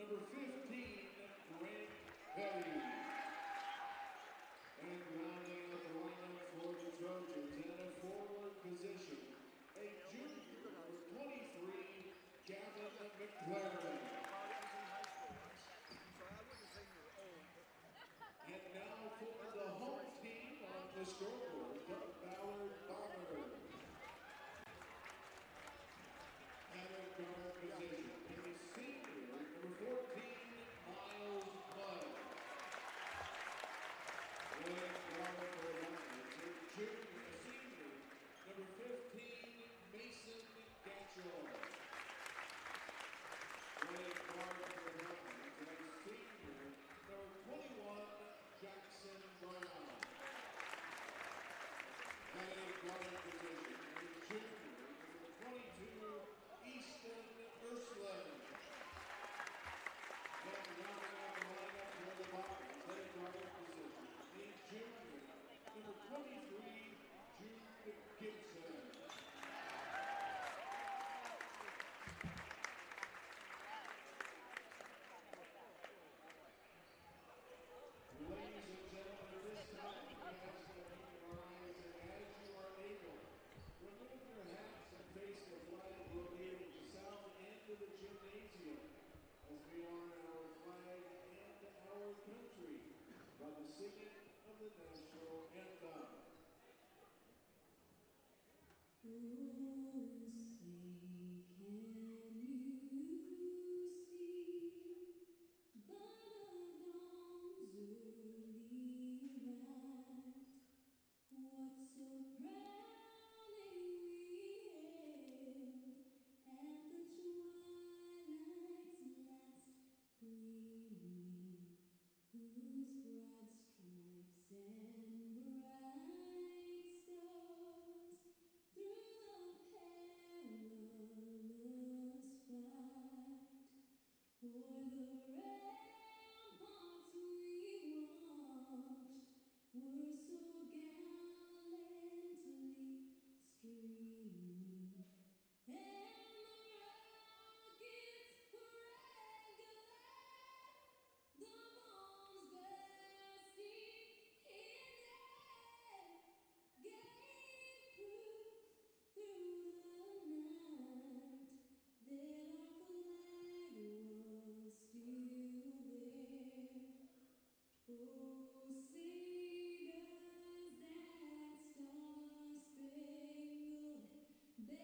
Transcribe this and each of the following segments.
number 15, Grant Petty. And rounding out the lineup for the Trojans in a forward position, a junior, number 23, Gavin McLaren. And now for the home team on the scoreboard, the Ballard Bombers. At a guard position, a senior, number 14, Miles Mudd. Playing guard for the Bombers, a junior, a senior, number 15, Mason Gatchell. Playing guard for the Bombers, a senior, number 21, Jackson Brown. Playing guard position, a junior, number 22, Easton Ursuline. Then rounding out the lineup for the Bombers, playing guard position, a junior, number 23, Jude Gibson. Ladies and gentlemen, at this time, we ask that you keep your eyes as you are able. Remove your hats and face the flag located at the south end of the gymnasium as we honor our flag and our country by the singing of the national anthem. Oh, say, can you see by the dawn's early light what so proudly we hailed at the twilight's last gleaming, whose broad stripes and bright stars through the perilous fight o'er the ramparts we watched were so gallantly streaming, and the rockets regular, the bombs bursting in air, gave proof through the night that our flag was still there. Oh, say does that star-spangled banner yet wave o'er the land of the free and the home of the brave?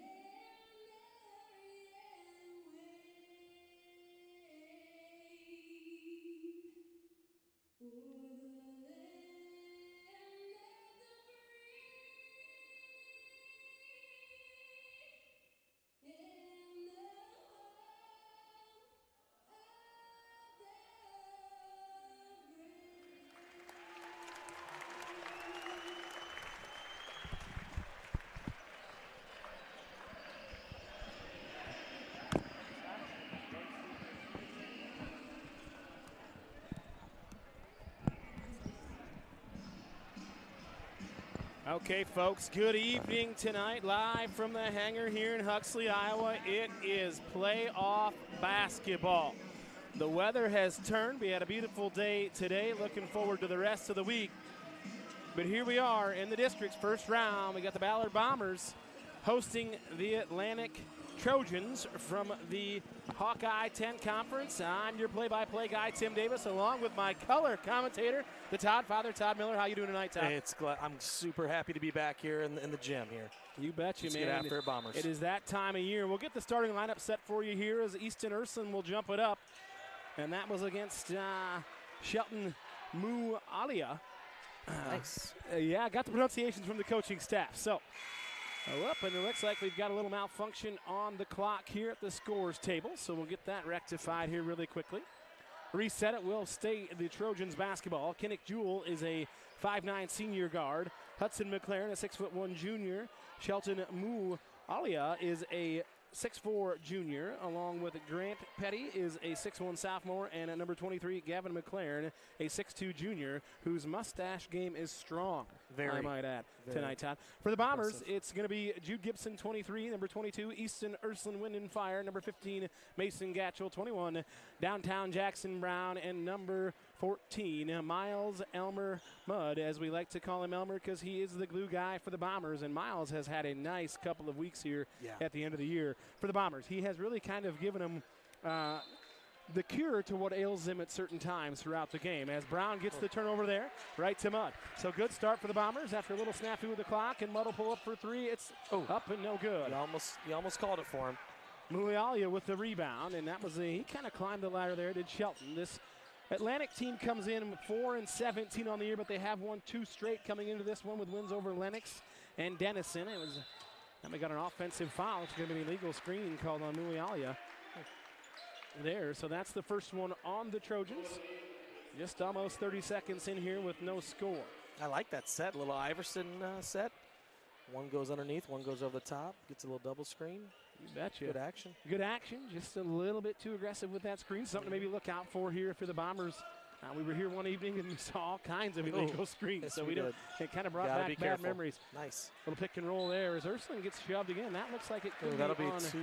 Okay, folks, good evening tonight, live from the hangar here in Huxley, Iowa. It is playoff basketball. The weather has turned. We had a beautiful day today. Looking forward to the rest of the week. But here we are in the district's first round. We got the Ballard Bombers hosting the Atlantic Trojans from the Hawkeye 10 Conference. I'm your play-by-play guy, Tim Davis, along with my color commentator, the Father Todd Miller. How you doing tonight, Todd? Hey, I'm super happy to be back here in the gym here. You betcha, Let's man. get after it, Bombers. It is that time of year. We'll get the starting lineup set for you here as Easton Ursuline will jump it up. And that was against Shelton Mualia. Nice. Yeah, I got the pronunciations from the coaching staff. So, up, and it looks like we've got a little malfunction on the clock here at the scores table, so we'll get that rectified here really quickly. Reset it will stay the Trojans basketball. Kinnick Jewell is a 5'9 senior guard. Hudson McLaren, a 6'1 junior. Shelton Mualia is a 6'4 junior, along with Grant Petty is a 6'1 sophomore, and at number 23, Gavin McLaren, a 6'2 junior, whose mustache game is strong. I might add, very tonight, Todd. For the Bombers, impressive. it's going to be Jude Gibson, 23, number 22, Easton Ursuline Wind and Fire, number 15, Mason Gatchell, 21, downtown Jackson Brown, and number 14, Miles Elmer Mudd, as we like to call him Elmer because he is the glue guy for the Bombers, and Miles has had a nice couple of weeks here at the end of the year for the Bombers. He has really kind of given them the cure to what ails them at certain times throughout the game, as Brown gets the turnover there, right to Mudd. So good start for the Bombers after a little snafu with the clock, and Mudd will pull up for three. It's up and no good. You almost called it for him. Mulialia with the rebound, and that was he kind of climbed the ladder there, did Shelton. This Atlantic team comes in 4-17 on the year, but they have won 2 straight coming into this one with wins over Lennox and Denison. And we got an offensive foul. It's going to be an illegal screen called on Mulialia there. So that's the first one on the Trojans. Just almost 30 seconds in here with no score. I like that set, little Iverson set. One goes underneath, one goes over the top, gets a little double screen. You betcha. Good action. Good action. Just a little bit too aggressive with that screen. Something to maybe look out for here for the Bombers. We were here one evening and we saw all kinds of illegal screens. Yes, so we did. It kind of brought Gotta back be bad careful. memories. Nice. Little pick and roll there as Ursuline gets shoved again. That looks like it could that'll be on 2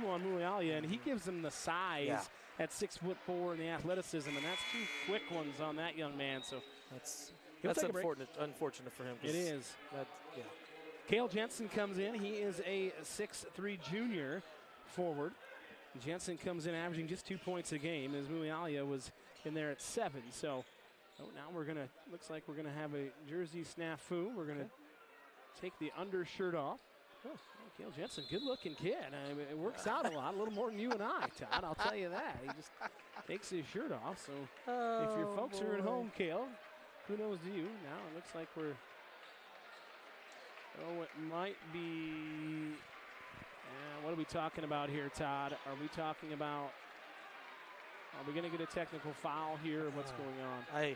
on Mulialia, and he gives them the size at 6'4" and the athleticism, and that's 2 quick ones on that young man. So That's take a break. unfortunate for him. It is. Yeah. Cale Jensen comes in. He is a 6'3" junior forward. Jensen comes in averaging just 2 points a game, as Mulialia was in there at 7. So now looks like we're gonna have a jersey snafu. We're gonna take the undershirt off. Cale Jensen, good-looking kid. I mean, it works out a lot, a little more than you and I, Todd. I'll tell you that. He just takes his shirt off. So if your folks are at home, Cale, who knows to you? Now it looks like we're. It might be. What are we talking about here, Todd? Are we talking about? Are we going to get a technical foul here, or what's going on? I'm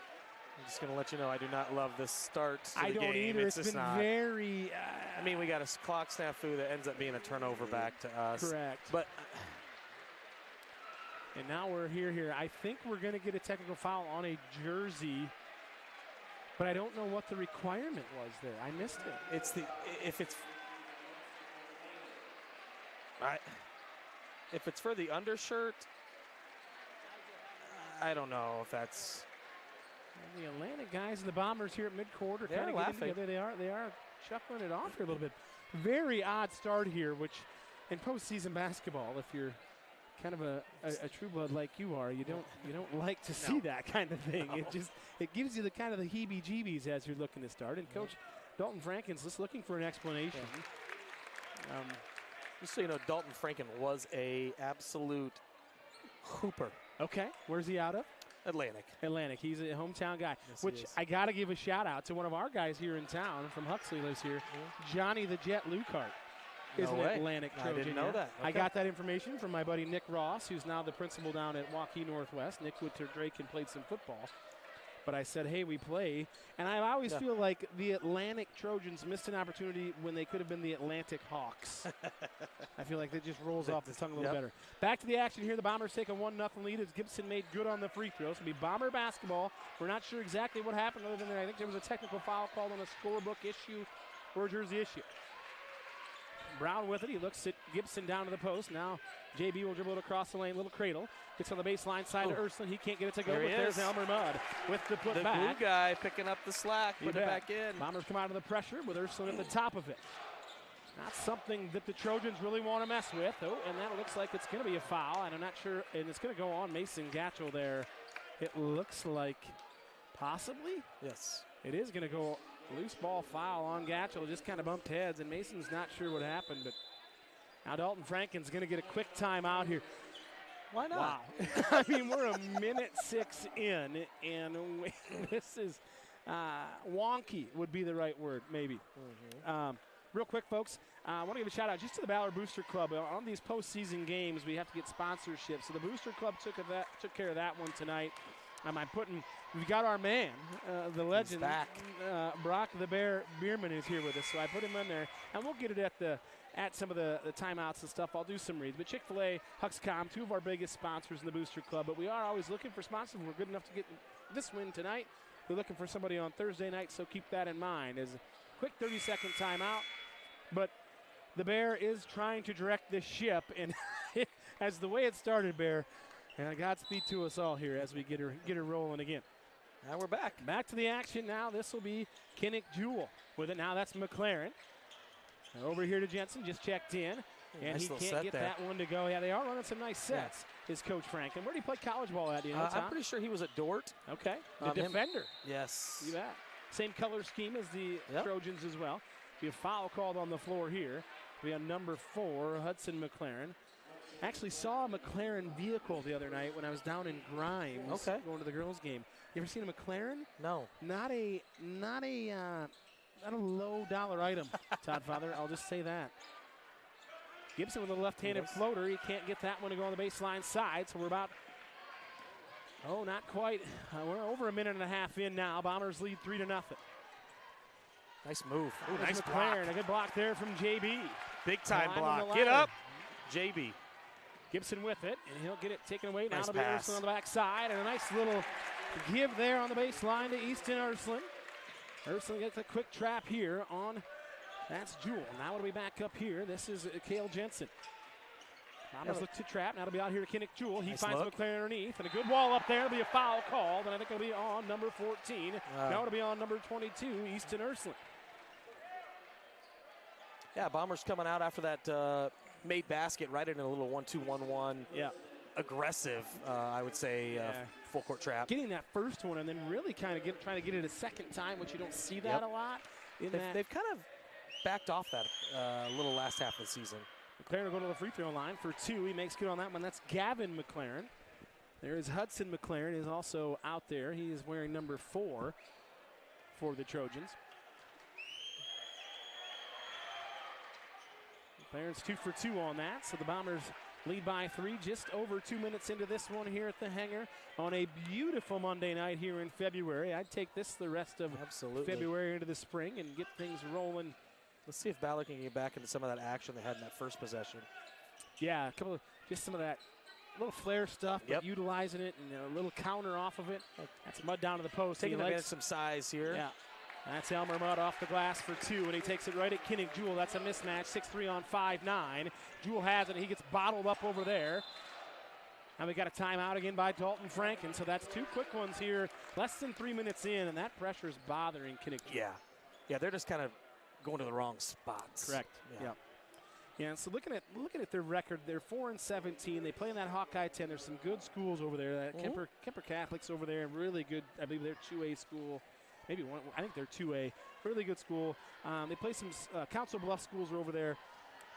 just going to let you know I do not love this start to the I don't game. either. It's been very. I mean, we got a clock snafu that ends up being a turnover back to us. Correct. But and now we're here. I think we're going to get a technical foul on a jersey, but I don't know what the requirement was there. I missed it. If it's for the undershirt, I don't know if that's. The Atlantic guys and the Bombers here at midquarter They're kind of laughing. getting together. They are chuckling it off here a little bit. Very odd start here, which in postseason basketball, if you're kind of a true blood like you are, you don't like to see that kind of thing. No. It gives you the kind of the heebie-jeebies as you're looking to start. And Coach Dalton Franken's just looking for an explanation. Just so you know, Dalton Franken was a absolute hooper. Okay, where's he out of? Atlantic. He's a hometown guy, Yes, he which is. I got to give a shout out to one of our guys here in town from Huxley lives here, Johnny the Jet Lucart. Is an way. Atlantic I Trojan. didn't know that. I Okay. got that information from my buddy Nick Ross, who's now the principal down at Waukee Northwest. Nick went to Drake and played some football. But I said, hey, we play. And I always feel like the Atlantic Trojans missed an opportunity when they could have been the Atlantic Hawks. I feel like that just rolls off the tongue a little better. Back to the action here. The Bombers take a 1-0 lead as Gibson made good on the free throws. It'll be Bomber basketball. We're not sure exactly what happened other than I think there was a technical foul called on a scorebook issue or a jersey issue. Brown with it. He looks at Gibson down to the post. Now JB will dribble it across the lane. Little cradle. Gets on the baseline side to Ursuline. He can't get it to go, There but he there's is. Elmer Mudd with the put The back. glue guy picking up the slack, You putting it bet. back in. Bombers come out of the pressure with Ursuline at the top of it. Not something that the Trojans really want to mess with. Oh, and that looks like it's going to be a foul, and I'm not sure. And it's going to go on Mason Gatchell there. It looks like possibly. Yes. It is going to go loose ball foul on Gatchell. Just kind of bumped heads, and Mason's not sure what happened. But now Dalton Franken's going to get a quick timeout here. Why not? Wow. I mean, we're a minute 6 in, and this is wonky would be the right word, maybe. Real quick, folks, I want to give a shout-out just to the Ballard Booster Club. On these postseason games, we have to get sponsorship. So the Booster Club took care of that one tonight. We've got our man, the legend, back. Brock the Bear Bierman is here with us. So I put him in there, and we'll get it at some of the timeouts and stuff. I'll do some reads. But Chick-fil-A, Huxcom, 2 of our biggest sponsors in the Booster Club. But we are always looking for sponsors. We're good enough to get this win tonight. We're looking for somebody on Thursday night, so keep that in mind. As a quick 30-second timeout, but the Bear is trying to direct this ship, and as the way it started, Bear, and Godspeed to us all here as we get her rolling again. Now we're back. Back to the action now. This will be Kinnick Jewell with it now. That's McLaren. And over here to Jensen, just checked in. And Nice he little can't set get there. that one to go. Yeah, they are running some nice sets, is Coach Franklin. Where did he play college ball at, do you know, Tom? I'm pretty sure he was at Dort. Okay, the Him- defender. Yes. You bet. Same color scheme as the Yep. Trojans as well. Be a foul called on the floor here. We have number 4, Hudson McLaren. Actually saw a McLaren vehicle the other night when I was down in Grimes Okay. going to the girls' game. You ever seen a McLaren? No. Not a low dollar item, Todd Father. I'll just say that. Gibson with a left-handed Nice. floater. He can't get that one to go on the baseline side, so we're about, not quite. We're over a minute and a half in now. Bombers lead 3-0. Nice move. Ooh, There's nice McLaren. block. A good block there from JB. Big time Climbing block. the Get ladder. up. JB. Gibson with it, and he'll get it taken away. Now Nice it'll be pass. Ursuline on the backside, and a nice little give there on the baseline to Easton Ursuline. Ursuline gets a quick trap here on, that's Jewell. Now it'll be back up here. This is Cale Jensen. Bombers look to trap. Now it'll be out here to Kinnick Jewell. He Nice finds look. McLaren underneath, and a good wall up there. It'll be a foul called, and I think it'll be on number 14. Now it'll be on number 22, Easton Ursuline. Yeah, Bombers coming out after that made basket right in a little 1-2-1-1. Yeah. Aggressive, I would say, Yeah. full court trap. Getting that first one and then really kind of trying to get it a second time, which you don't see that Yep. a lot. They've kind of backed off that a little last half of the season. McLaren will go to the free throw line for 2. He makes good on that one. That's Gavin McLaren. There is Hudson McLaren is also out there. He is wearing number 4 for the Trojans. McLaren's 2 for 2 on that, so the Bombers lead by 3, just over 2 minutes into this one here at the Hangar on a beautiful Monday night here in February. I'd take this the rest of Absolutely. February into the spring and get things rolling. Let's see if Ballard can get back into some of that action they had in that first possession. Yeah, just some of that little flare stuff, but Yep. utilizing it and a little counter off of it. That's Mudd down to the post. Taking He advantage likes- of some size here. Yeah. That's Elmer Mudd off the glass for 2, and he takes it right at Kinnick Jewell. That's a mismatch, 6'3" on 5'9". Jewell has it. He gets bottled up over there. And we got a timeout again by Dalton Franken. So that's 2 quick ones here, less than 3 minutes in, and that pressure is bothering Kinnick Jewell. Yeah, they're just kind of going to the wrong spots. Correct. Yeah. Yeah, so looking at their record, they're 4-17. They play in that Hawkeye 10. There's some good schools over there. That Kemper Catholic's over there, really good. I believe they're 2A school. Maybe one. I think they're 2A. Really good school. They play some Council Bluffs schools are over there.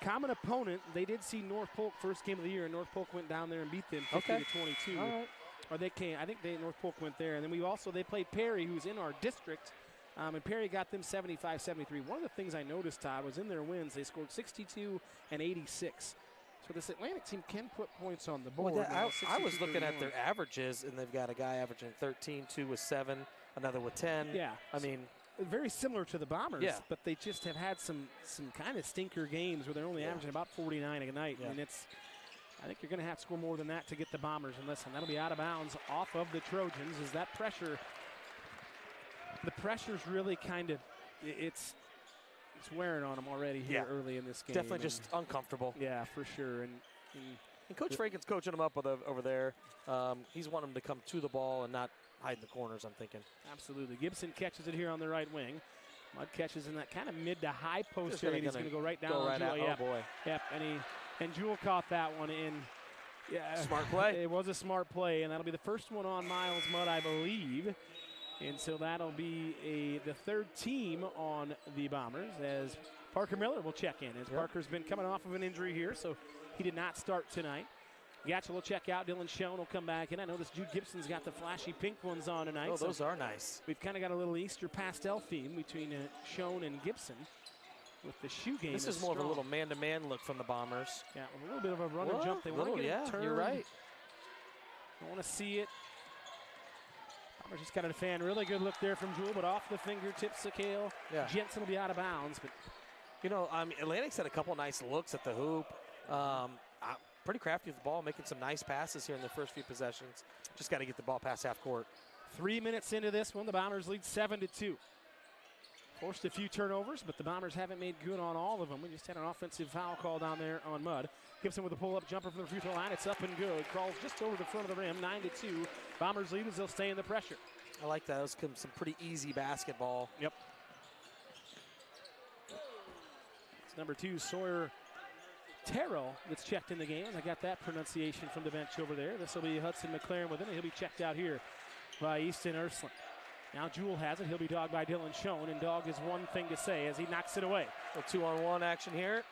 Common opponent. They did see North Polk first game of the year, and North Polk went down there and beat them 50-22. All right. Or they came. I think North Polk went there, and then they played Perry, who's in our district. And Perry got them 75-73. One of the things I noticed, Todd, was in their wins, they scored 62 and 86. So this Atlantic team can put points on the board. Well, I was 62-31. looking at their averages, and they've got a guy averaging 13, 2 with 7, another with 10. Yeah. I mean, very similar to the Bombers, Yeah. but they just have had some kind of stinker games where they're only averaging about 49 a night. Yeah. I mean, I think you're going to have to score more than that to get the Bombers. And listen, that'll be out of bounds off of the Trojans. Is that pressure? The pressure's really kind of it's wearing on them already here early in this game. definitely just uncomfortable. Yeah, for sure. And Coach Franken's coaching them up over there. He's wanting them to come to the ball and not hide in the corners, I'm thinking. absolutely, Gibson catches it here on the right wing. Mudd catches in that kind of mid to high post Just area. gonna He's going to go right down Go on right Jewell. out. Yep. Oh, boy. Yep, and Jewell caught that one in. Yeah, Smart play. It was a smart play, and that'll be the first one on Miles Mudd, I believe. And so that'll be the third team on the Bombers as Parker Miller will check in. As Parker's been coming off of an injury here, so he did not start tonight. Gatchell will check out. Dylan Schoen will come back in. I noticed Jude Gibson's got the flashy pink ones on tonight. Oh, so those are nice. we've kind of got a little Easter pastel theme between Schoen and Gibson with the shoe game. This is more of a little man-to-man look from the Bombers. Yeah, a little bit of a run and jump. They want to get it turned. You're right. I want to see it. Bombers just got a fan. Really good look there from Jewell, but off the fingertips of Cale. Yeah. Jensen will be out of bounds. But Atlantic's had a couple nice looks at the hoop. Pretty crafty with the ball, making some nice passes here in the first few possessions. Just got to get the ball past half court. 3 minutes into this one, the Bombers lead 7-2. Forced a few turnovers, but the Bombers haven't made good on all of them. We just had an offensive foul call down there on Mudd. Gibson with a pull-up jumper from the free throw line. It's up and good. Crawls just over the front of the rim, 9-2. Bombers lead as they'll stay in the pressure. I like that. It was some pretty easy basketball. Yep. It's number 2, Sawyer Terrell, that's checked in the game. I got that pronunciation from the bench over there. This will be Hudson McLaren with it, and he'll be checked out here by Easton Ursland. Now Jewell has it. He'll be dogged by Dylan Schoen, and dog is one thing to say as he knocks it away. A 2-on-1 action here.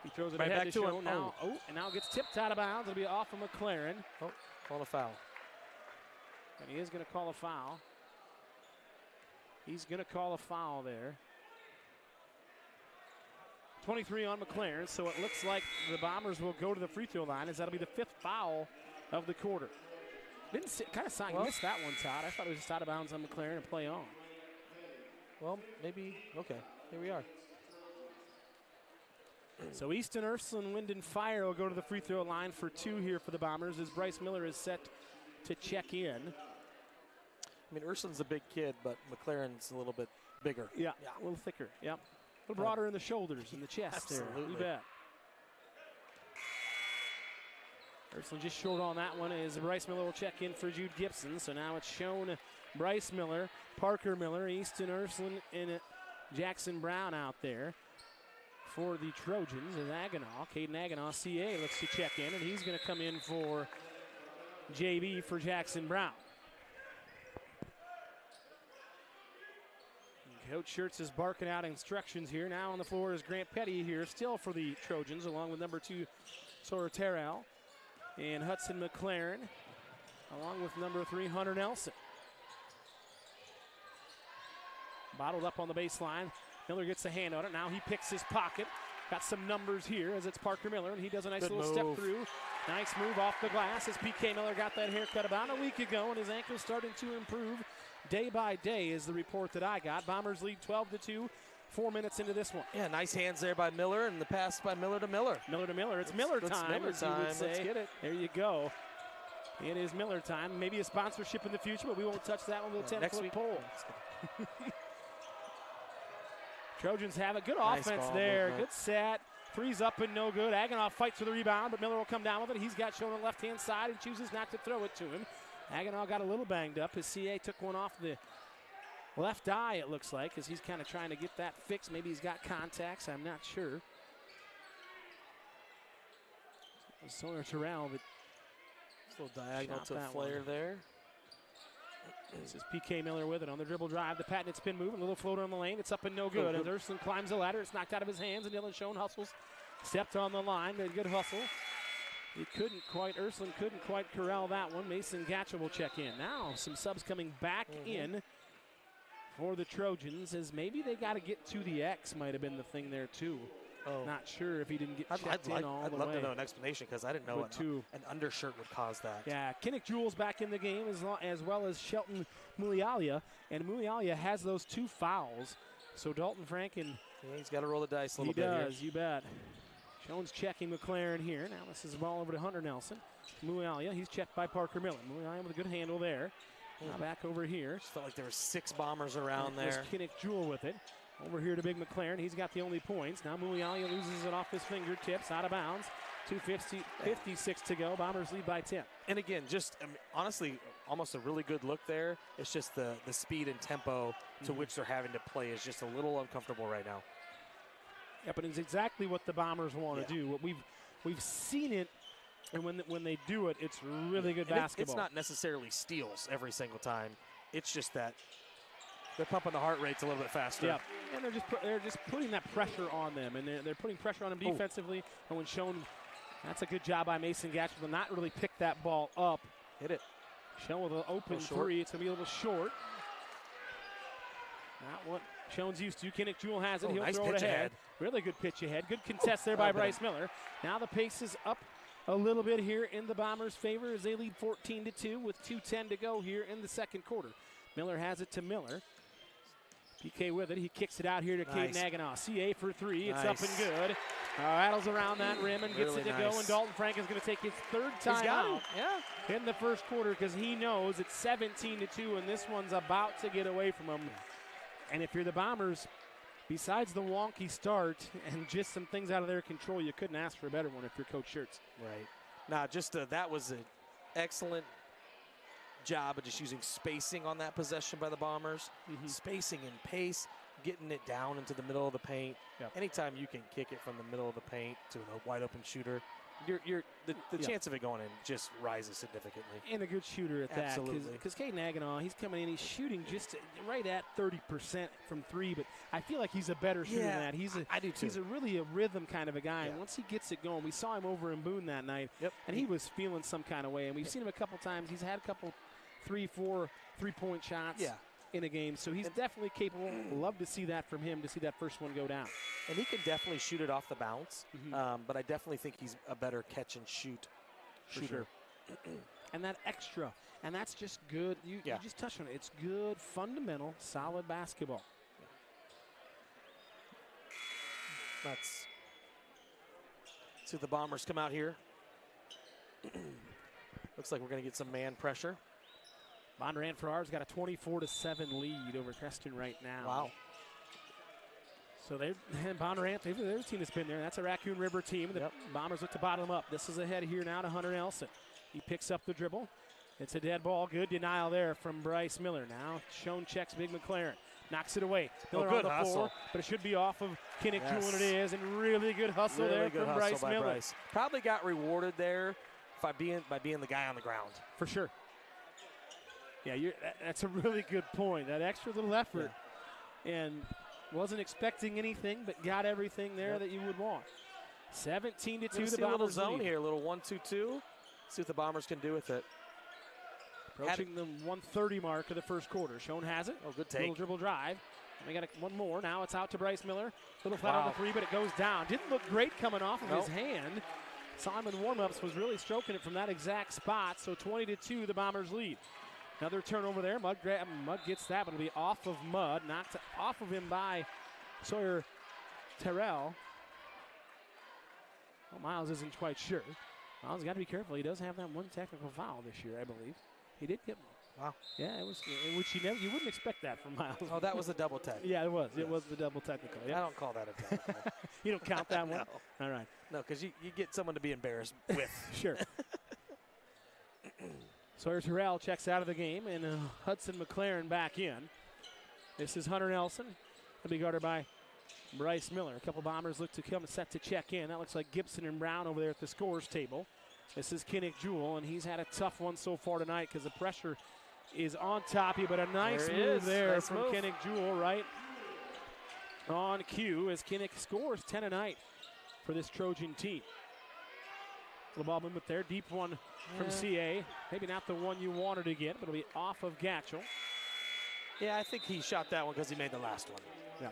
He throws it Right ahead back to to Schoen. him. Now, and now gets tipped out of bounds. It'll be off of McLaren. Oh, call a foul. And he is going to call a foul. He's going to call a foul there. 23 on McLaren, so it looks like the Bombers will go to the free throw line, as that'll be the 5th foul of the quarter. Missed that one, Todd. I thought it was just out of bounds on McLaren and play on. Well, maybe. Okay, here we are. So Easton Ursland, Wind and Fire will go to the free throw line for 2 here for the Bombers, as Bryce Miller is set to check in. I mean, Ursland's a big kid, but McLaren's a little bit bigger. Yeah, a little thicker. Yep. A little broader in the shoulders and the chest. Absolutely. There. You bet. Ursland just short on that one as Bryce Miller will check in for Jude Gibson. So now it's shown Bryce Miller, Parker Miller, Easton Ursland, and Jackson Brown out there for the Trojans. As Caden Aguinaw, CA, looks to check in, and he's going to come in for JB for Jackson Brown. Coach Schertz is barking out instructions here. Now on the floor is Grant Petty here, still for the Trojans, along with number 2, Sawyer Terrell, and Hudson McLaren, along with number 3, Hunter Nelson. Bottled up on the baseline. Miller gets a hand on it. Now he picks his pocket. Got some numbers here as it's Parker Miller, and he does a nice little step through. Nice move off the glass as PK Miller got that haircut about a week ago, and his ankle's starting to improve day by day is the report that I got. Bombers lead 12-2, 4 minutes into this one. Yeah, nice hands there by Miller, and the pass by Miller to Miller. Miller to Miller. It's Miller time, Miller as you time. would say. Let's get it. There you go. It is Miller time. Maybe a sponsorship in the future, but we won't touch that one with a 10-foot pole. Trojans have it. Good offense there. Movement. Good set. Three's up and no good. Aguinaw fights for the rebound, but Miller will come down with it. He's got shown on the left-hand side and chooses not to throw it to him. Aguinaw got a little banged up. His CA took one off the left eye, it looks like, as he's kind of trying to get that fixed. Maybe he's got contacts. I'm not sure. Sawyer Terrell, but a little diagonal to Flair there. This is PK Miller with it on the dribble drive. The patented spin move, a little floater on the lane. It's up and no good. As Ursland climbs the ladder, it's knocked out of his hands, and Dylan Schoen hustles. Stepped on the line, made a good hustle. Ursland couldn't quite corral that one. Mason Gatchell will check in. Now some subs coming back in for the Trojans, as maybe they got to get to the X, might have been the thing there too. Not sure if he didn't get checked in all the way. I'd love to know an explanation, because I didn't know an undershirt would cause that. Yeah, Kinnick Jewell's back in the game, as well as Shelton Mulialia. And Mulialia has those 2 fouls. So Dalton Franken, he's got to roll the dice a little bit here. He does, you bet. Schoen's checking McLaren here. Now this is the ball over to Hunter Nelson. Mulialia, he's checked by Parker Miller. Mulialia with a good handle there. Now back over here. Just felt like there were 6 Bombers around there. Kinnick Jewell with it. Over here to Big McLaren. He's got the only points. Now Mulialia loses it off his fingertips, out of bounds. 2:56 to go. Bombers lead by 10. And again, honestly, almost a really good look there. It's just the speed and tempo to which they're having to play is just a little uncomfortable right now. Yeah, but it's exactly what the Bombers want to do. What we've seen it, and when they do it, it's really good basketball. It's not necessarily steals every single time. It's just that they're pumping the heart rates a little bit faster. Yeah, and they're just putting that pressure on them, and they're putting pressure on them defensively. And when shown, that's a good job by Mason Gatchell to not really pick that ball up. Hit it. Shown with an open three. It's going to be a little short. Not what Schoen's used to. Kinnick Jewell has it. He'll nice throw it ahead. Really good pitch ahead. Good contest there by Bryce Miller. Now the pace is up a little bit here in the Bombers' favor as they lead 14-2 with 2:10 to go here in the second quarter. Miller has it to Miller. PK with it. He kicks it out here to Nice. Caden Aganaw. CA for 3. It's up Nice. and good. Rattles around that rim and gets Really it to go. nice. And Dalton Frank is going to take his 3rd He's time got out it. Yeah. in the first quarter because he knows it's 17-2 and this one's about to get away from him. And if you're the Bombers, besides the wonky start and just some things out of their control, you couldn't ask for a better one if you're Coach Schertz. Right. Now, just that was an excellent job of just using spacing on that possession by the Bombers. Spacing and pace, getting it down into the middle of the paint. Yep. Anytime you can kick it from the middle of the paint to a wide open shooter, the chance of it going in just rises significantly. And a good shooter at that. Absolutely. Because Caden Aganaw, he's coming in, he's shooting just right at 30% from 3, but I feel like he's a better shooter than that. I do too. He's a rhythm kind of a guy, and Yeah. once he gets it going, we saw him over in Boone that night, Yep. and he was feeling some kind of way, and we've seen him a couple times. He's had a couple 3-4 three-point shots in a game, so he's definitely capable. Love to see that from him, to see that first one go down. And he can definitely shoot it off the bounce, but I definitely think he's a better catch and shoot shooter. And that extra, and that's just good. You just touched on it. It's good, fundamental, solid basketball. Let's see the Bombers come out here. Looks like we're going to get some man pressure. Bondurant Farrar's got a 24-7 lead over Creston right now. Wow. So Bondurant, their team has been there. That's a Raccoon River team. The Bombers look to bottom up. This is ahead here now to Hunter Nelson. He picks up the dribble. It's a dead ball. Good denial there from Bryce Miller. Now Schoen checks Big McLaren. Knocks it away. Miller good on the hustle. floor, but it should be off of Kinnick Jewell, and it is. And really good hustle Really there good from hustle Bryce by Miller. Bryce. Probably got rewarded there by being the guy on the ground. For sure. Yeah, that's a really good point. That extra little effort. And wasn't expecting anything, but got everything there that you would want. 17-2, the See a little Bombers zone lead. here, a little 1-2-2. See what the Bombers can do with it. Approaching the 1:30 mark of the first quarter. Schoen has it. Oh, good Little take. dribble drive. And we got one more. Now it's out to Bryce Miller. Little flat on the 3, but it goes down. Didn't look great coming off of his hand. Simon warm-ups was really stroking it from that exact spot. So 20-2, the Bombers lead. Another turnover there. Mudd gets that, but it'll be off of Mudd. Knocked off of him by Sawyer Terrell. Well, Miles isn't quite sure. Miles got to be careful. He does have that one technical foul this year, I believe. He did get one. Wow. Yeah, it was, which you wouldn't expect that from Miles. Oh, that was a double tech. Yeah, it was. Yes. It was the double technical. I Yep. don't call that a technical. You don't count that one? No. All right. No, because you get someone to be embarrassed with. Sure. Sawyer Terrell checks out of the game, and Hudson McLaren back in. This is Hunter Nelson. He'll be guarded by Bryce Miller. A couple Bombers look to come set to check in. That looks like Gibson and Brown over there at the scorers table. This is Kinnick Jewell, and he's had a tough one so far tonight because the pressure is on top of you, but a nice move there Nice from move. Kinnick Jewell right on cue as Kinnick scores 10 tonight for this Trojan team. Little ball movement there, deep one from CA. Maybe not the one you wanted to get, but it'll be off of Gatchell. Yeah, I think he shot that one because he made the last one. Yeah.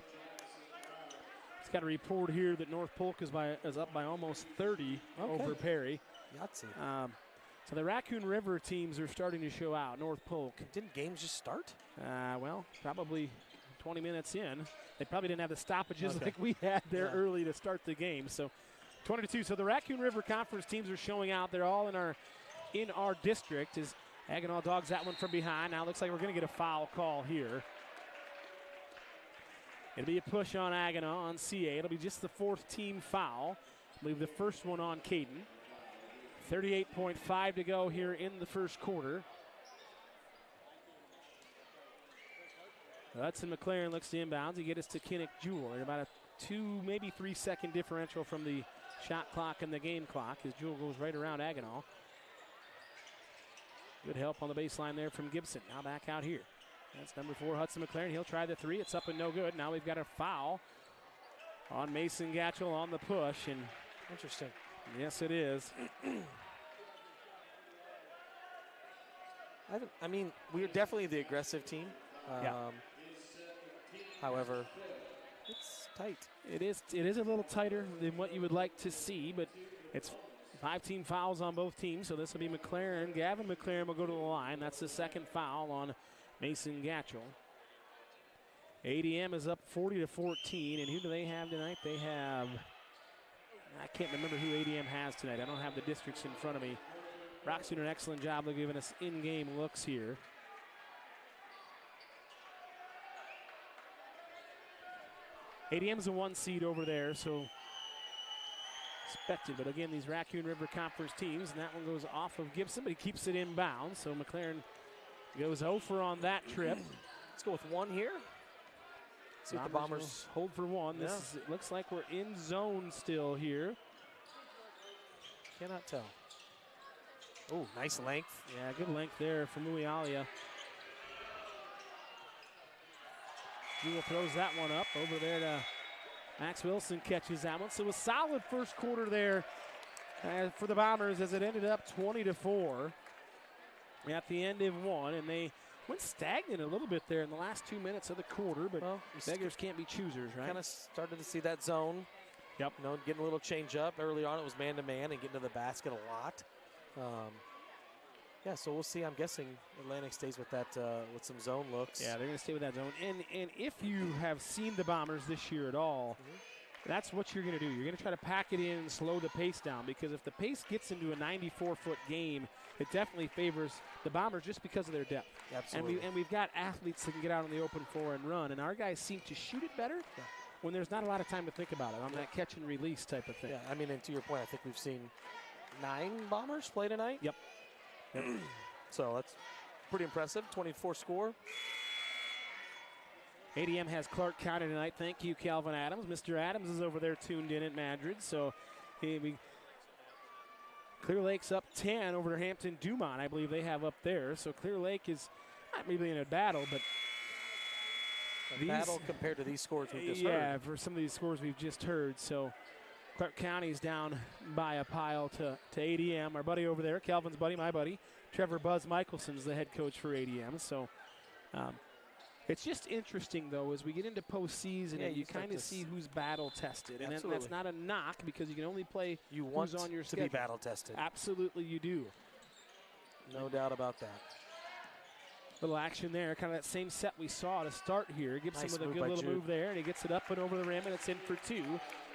It's got a report here that North Polk is up by almost 30 over Perry. Yahtzee. So the Raccoon River teams are starting to show out. North Polk. Didn't games just start? Well, probably 20 minutes in. They probably didn't have the stoppages like we had there early to start the game. So 22. So the Raccoon River Conference teams are showing out. They're all in our district as Aganaw dogs that one from behind. Now it looks like we're going to get a foul call here. It'll be a push on Aganaw on CA. It'll be just the 4th team foul. I believe the first one on Caden. 38.5 to go here in the first quarter. Hudson McLaren looks to inbounds. He gets us to Kinnick Jewell. They're about a 2, maybe 3 second differential from the shot clock and the game clock as Jewell goes right around Aganaw. Good help on the baseline there from Gibson. Now back out here. That's number 4, Hudson McLaren. He'll try the 3. It's up and no good. Now we've got a foul on Mason Gatchell on the push. And Interesting. yes, it is. I mean, we're definitely the aggressive team. However, it's tight. It is a little tighter than what you would like to see, but it's 5 team fouls on both teams, so this will be McLaren. Gavin McLaren will go to the line. That's the second foul on Mason Gatchell. ADM is up 40-14, and who do they have tonight? They have, I can't remember who ADM has tonight. I don't have the districts in front of me. Rock's doing an excellent job of giving us in-game looks here. ADM's a 1 seed over there, so expected. But again, these Raccoon River Conference teams, and that one goes off of Gibson, but he keeps it inbound. So McLaren goes 0 for on that trip. Let's go with 1 here. See if the Bombers hold for 1. Yeah. It looks like we're in zone still here. Cannot tell. Oh, nice length. Yeah, good length there from Muialia. Jewell throws that one up over there to Max Wilson, catches that one. So a solid first quarter there for the Bombers as it ended up 20-4 at the end of 1, and they went stagnant a little bit there in the last 2 minutes of the quarter, but beggars can't be choosers, right? Kind of started to see that zone. Yep. You know, getting a little change up. Early on it was man-to-man and getting to the basket a lot. Yeah, so we'll see. I'm guessing Atlantic stays with that, with some zone looks. Yeah, they're going to stay with that zone. And if you have seen the Bombers this year at all, that's what you're going to do. You're going to try to pack it in and slow the pace down, because if the pace gets into a 94-foot game, it definitely favors the Bombers just because of their depth. Absolutely. And we've got athletes that can get out on the open floor and run, and our guys seem to shoot it better when there's not a lot of time to think about it on that catch and release type of thing. Yeah, I mean, and to your point, I think we've seen 9 Bombers play tonight. Yep. So that's pretty impressive. 24 score. ADM has Clark County tonight. Thank you, Calvin Adams. Mr. Adams is over there tuned in at Madrid. So Clear Lake's up 10 over Hampton Dumont, I believe they have up there. So Clear Lake is not really in a battle, but battle compared to these scores we just heard. Yeah, for some of these scores we've just heard. So Clark County's down by a pile to ADM. Our buddy over there, Calvin's buddy, my buddy, Trevor Buzz Michelson's the head coach for ADM. So it's just interesting, though, as we get into postseason, and you kind of see who's battle tested. And that's not a knock, because you can only play who's on your schedule. To be battle tested. Absolutely you do. No doubt about that. Little action there, kind of that same set we saw to start here. Gibson Nice with a good little move there, and he gets it up and over the rim, and it's in for 2.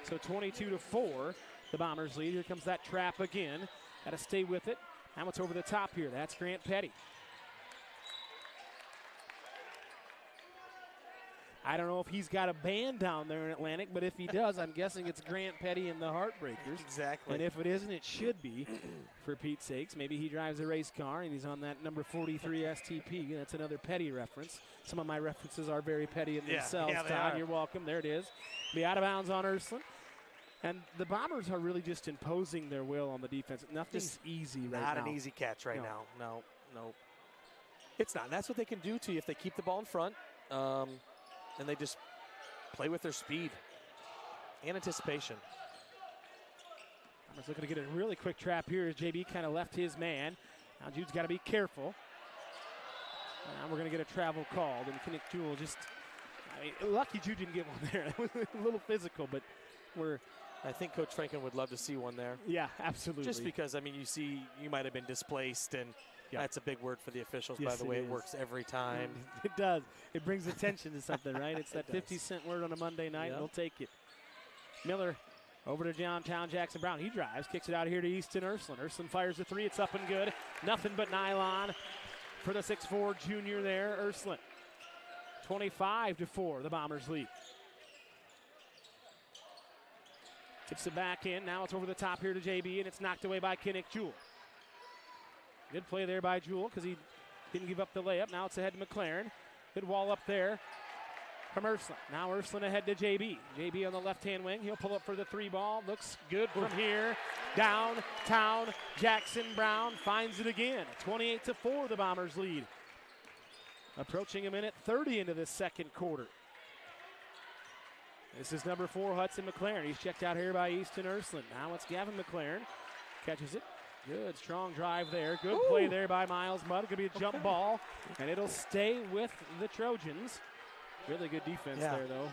So 22-4, the Bombers lead. Here comes that trap again. Got to stay with it. Now it's over the top here. That's Grant Petty. I don't know if he's got a band down there in Atlantic, but if he does, I'm guessing it's Grant Petty and the Heartbreakers. Exactly. And if it isn't, it should be, for Pete's sakes. Maybe he drives a race car and he's on that number 43 STP. That's another Petty reference. Some of my references are very petty in themselves, Todd. You're welcome. There it is. Be out of bounds on Ursuline. And the Bombers are really just imposing their will on the defense. Nothing's easy right now. Not an easy catch right now. No. It's not. And that's what they can do to you if they keep the ball in front. And they just play with their speed and anticipation. Bombers looking to get a really quick trap here as JB kind of left his man. Now Jude's got to be careful. Now we're going to get a travel called, and Kinnick Jewell just, lucky Jude didn't get one there. It was a little physical, but I think Coach Franklin would love to see one there. Yeah, absolutely. Just because, I mean, you might have been displaced, and that's a big word for the officials, by the way. It works every time. It does. It brings attention to something, right? It's that 50-cent word on a Monday night, and we'll take it. Miller over to downtown Jackson Brown. He drives, kicks it out here to Easton Ursuline. Ursuline fires a 3. It's up and good. Nothing but nylon for the 6'4 junior there, Ursuline. 25-4, the Bombers lead. Tips it back in. Now it's over the top here to JB, and it's knocked away by Kinnick Jewell. Good play there by Jewell because he didn't give up the layup. Now it's ahead to McLaren. Good wall up there from Ursuline. Now Ursuline ahead to JB. JB on the left-hand wing. He'll pull up for the 3 ball. Looks good from here. Downtown Jackson Brown finds it again. 28-4, the Bombers lead. Approaching a minute 30 into this second quarter. This is number 4, Hudson McLaren. He's checked out here by Easton Ursuline. Now it's Gavin McLaren. Catches it. Good, strong drive there. Good play there by Miles Mudd. Going to be a jump ball, and it'll stay with the Trojans. Really good defense there, though.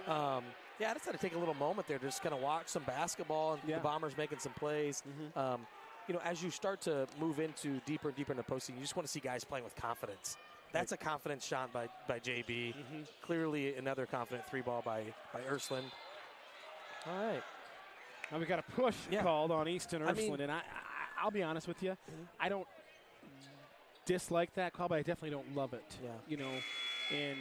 I just had to take a little moment there to just kind of watch some basketball and the Bombers making some plays. As you start to move into deeper and deeper into postseason, you just want to see guys playing with confidence. That's a confident shot by JB. Mm-hmm. Clearly another confident 3-ball by Ursuline. All right. Now we got a push called on Easton Ursuline, and I'll be honest with you, I don't dislike that call, but I definitely don't love it. Yeah. You know, and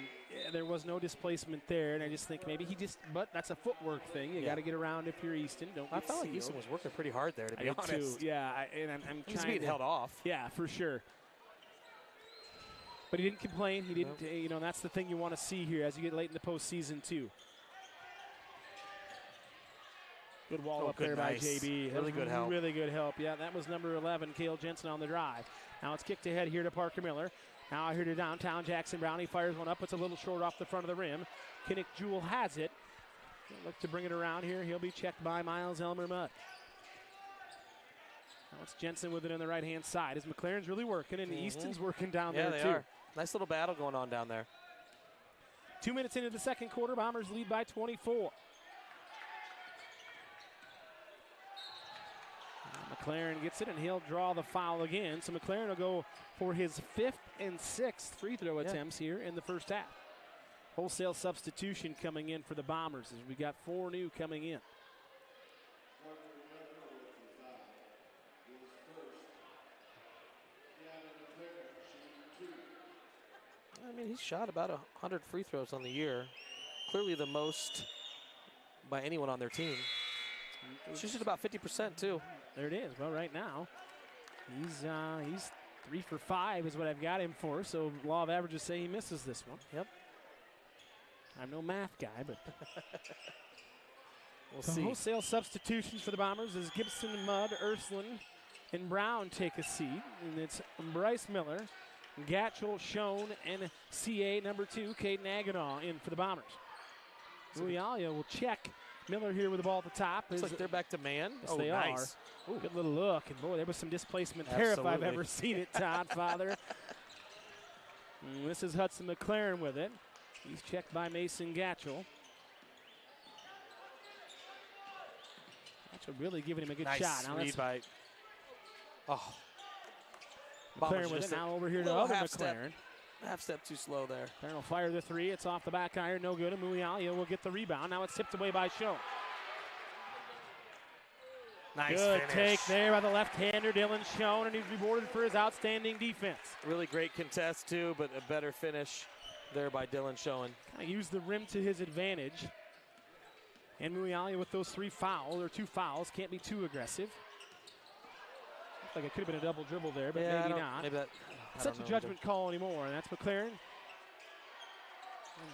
there was no displacement there, and I just think maybe but that's a footwork thing. You got to get around if you're Easton. Don't I get felt like sealed. Easton was working pretty hard there, to be I did honest. too. Yeah, I'm He's trying being held off. Yeah, for sure. But he didn't complain. He didn't. You know, that's the thing you want to see here as you get late in the postseason too. Good wall up there by JB. Really good help. Really good help. Yeah, that was number 11, Cale Jensen on the drive. Now it's kicked ahead here to Parker Miller. Now here to downtown Jackson Brown. He fires one up. It's a little short off the front of the rim. Kinnick Jewell has it. He'll look to bring it around here. He'll be checked by Miles Elmer Mudd. Now it's Jensen with it on the right-hand side. As McLaren's really working, and Easton's working down there, they too. are. Nice little battle going on down there. 2 minutes into the second quarter, Bombers lead by 24. McLaren gets it, and he'll draw the foul again. So McLaren will go for his 5th and 6th free throw attempts here in the first half. Wholesale substitution coming in for the Bombers as we got 4 new coming in. I mean, he's shot about 100 free throws on the year. Clearly the most by anyone on their team. She's at about 50% too. There it is. Well, right now, he's 3 for 5 is what I've got him for. So law of averages say he misses this one. Yep. I'm no math guy, but we'll the see. Wholesale substitutions for the Bombers as Gibson, Mudd, Ursuline, and Brown take a seat. And it's Bryce Miller, Gatchell, Schoen, and CA number 2, Caden Aguinaw in for the Bombers. Muyalia will check Miller here with the ball at the top. Looks like they're back to man. Yes, they nice. are. Ooh, good little look. And boy, there was some displacement there if I've ever seen it, Todd Father. And this is Hudson McLaren with it. He's checked by Mason Gatchell. Gatchell really giving him a good shot. Now read by. Oh. McLaren with it now over here to other McLaren. Half step too slow there. McLaren will fire the 3. It's off the back iron. No good. And Muyalia will get the rebound. Now it's tipped away by Schoen. Nice good finish. Take there by the left-hander, Dylan Schoen, and he's rewarded for his outstanding defense. Really great contest, too, but a better finish there by Dylan Schoen. Kind of used the rim to his advantage. And Muyalia with those 2 fouls, can't be too aggressive. Looks like it could have been a double dribble there, but maybe not. Maybe that. Such a judgment call anymore, and that's McLaren.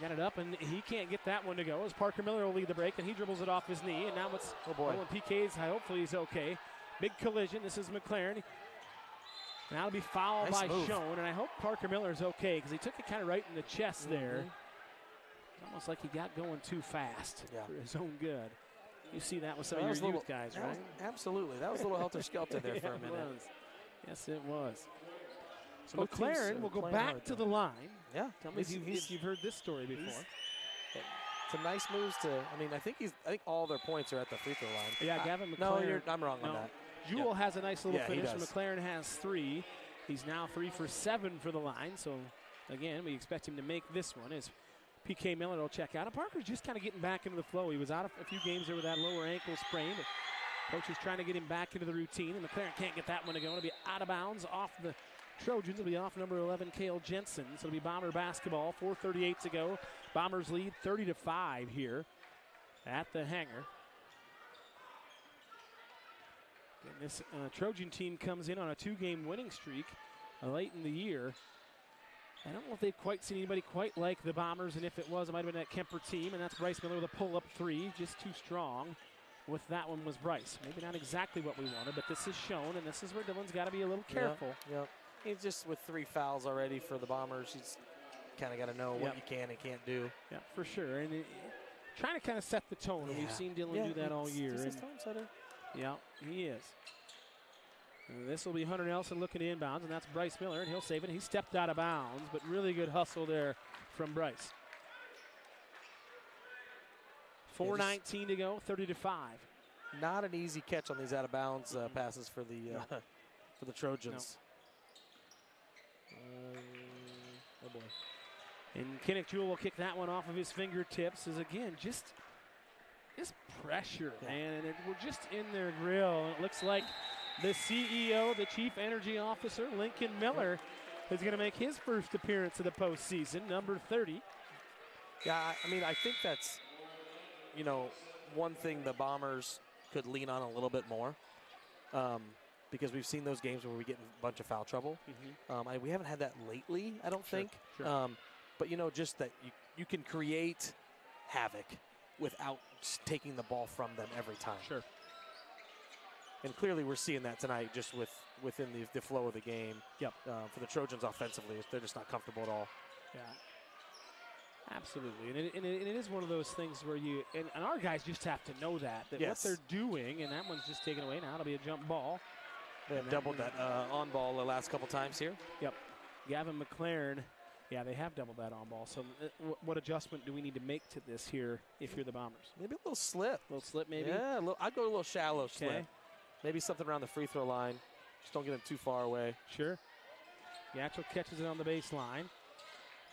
Got it up, and he can't get that one to go as Parker Miller will lead the break, and he dribbles it off his knee, and now it's PK's. Hopefully he's okay. Big collision. This is McLaren. And that'll be fouled by Schoen, and I hope Parker Miller's okay because he took it kind of right in the chest there. Almost like he got going too fast for his own good. You see that with some of your youth guys, right? Absolutely. That was a little helter-skelter there for a minute. It was. Yes, it was. So McLaren will go back to the line. Yeah. Tell me if you've heard this story before. It's a nice move to. I mean, I think all their points are at the free throw line. Yeah, Gavin McLaren. No, I'm wrong on that. Jewell has a nice little finish. He does. McLaren has 3. He's now 3 for 7 for the line. So again, we expect him to make this one as PK Miller will check out. And Parker's just kind of getting back into the flow. He was out a few games there with that lower ankle sprain, but coach is trying to get him back into the routine, and McLaren can't get that one to go. It'll be out of bounds off the Trojans. Will be off number 11, Cale Jensen. So it'll be Bomber basketball. 4:38 to go. Bombers lead 30-5 here at the hangar. And this Trojan team comes in on a 2-game winning streak late in the year. I don't know if they've quite seen anybody quite like the Bombers, and if it was, it might have been that Kemper team, and that's Bryce Miller with a pull-up 3, just too strong. With that one was Bryce. Maybe not exactly what we wanted, but this is shown, and this is where Dylan's got to be a little careful. Yep. He's just with 3 fouls already for the Bombers. He's kind of got to know what you can and can't do. Yeah, for sure. And trying to kind of set the tone, and we've seen Dylan do that all year. He's tone setter. Yeah, he is. And this will be Hunter Nelson looking to inbounds, and that's Bryce Miller, and he'll save it. He stepped out of bounds, but really good hustle there from Bryce. 4:19 to go, 30-5. Not an easy catch on these out-of-bounds passes for the Trojans. boy. And Kenneth Jewell will kick that one off of his fingertips. Is again just pressure, man. And we're just in their grill. And it looks like the CEO, the Chief Energy Officer, Lincoln Miller, is going to make his first appearance of the postseason, number 30. Yeah, I mean, I think that's, you know, one thing the Bombers could lean on a little bit more, because we've seen those games where we get in a bunch of foul trouble. We haven't had that lately, I don't think. Sure. But, you know, just that you can create havoc without just taking the ball from them every time. Sure. And clearly we're seeing that tonight just within the flow of the game. Yep. For the Trojans offensively, they're just not comfortable at all. Yeah. Absolutely, and it is one of those things where you and our guys just have to know that Yes. what they're doing, and that one's just taken away. Now it'll be a jump ball. They have doubled that on ball the last couple times here. Yep, Gavin McLaren. Yeah, they have doubled that on ball. So what adjustment do we need to make to this here if you're the Bombers? Maybe a little slip. A little slip, maybe. Yeah, I'd go a little shallow slip. Maybe something around the free throw line. Just don't get them too far away. Sure. Gatchel catches it on the baseline.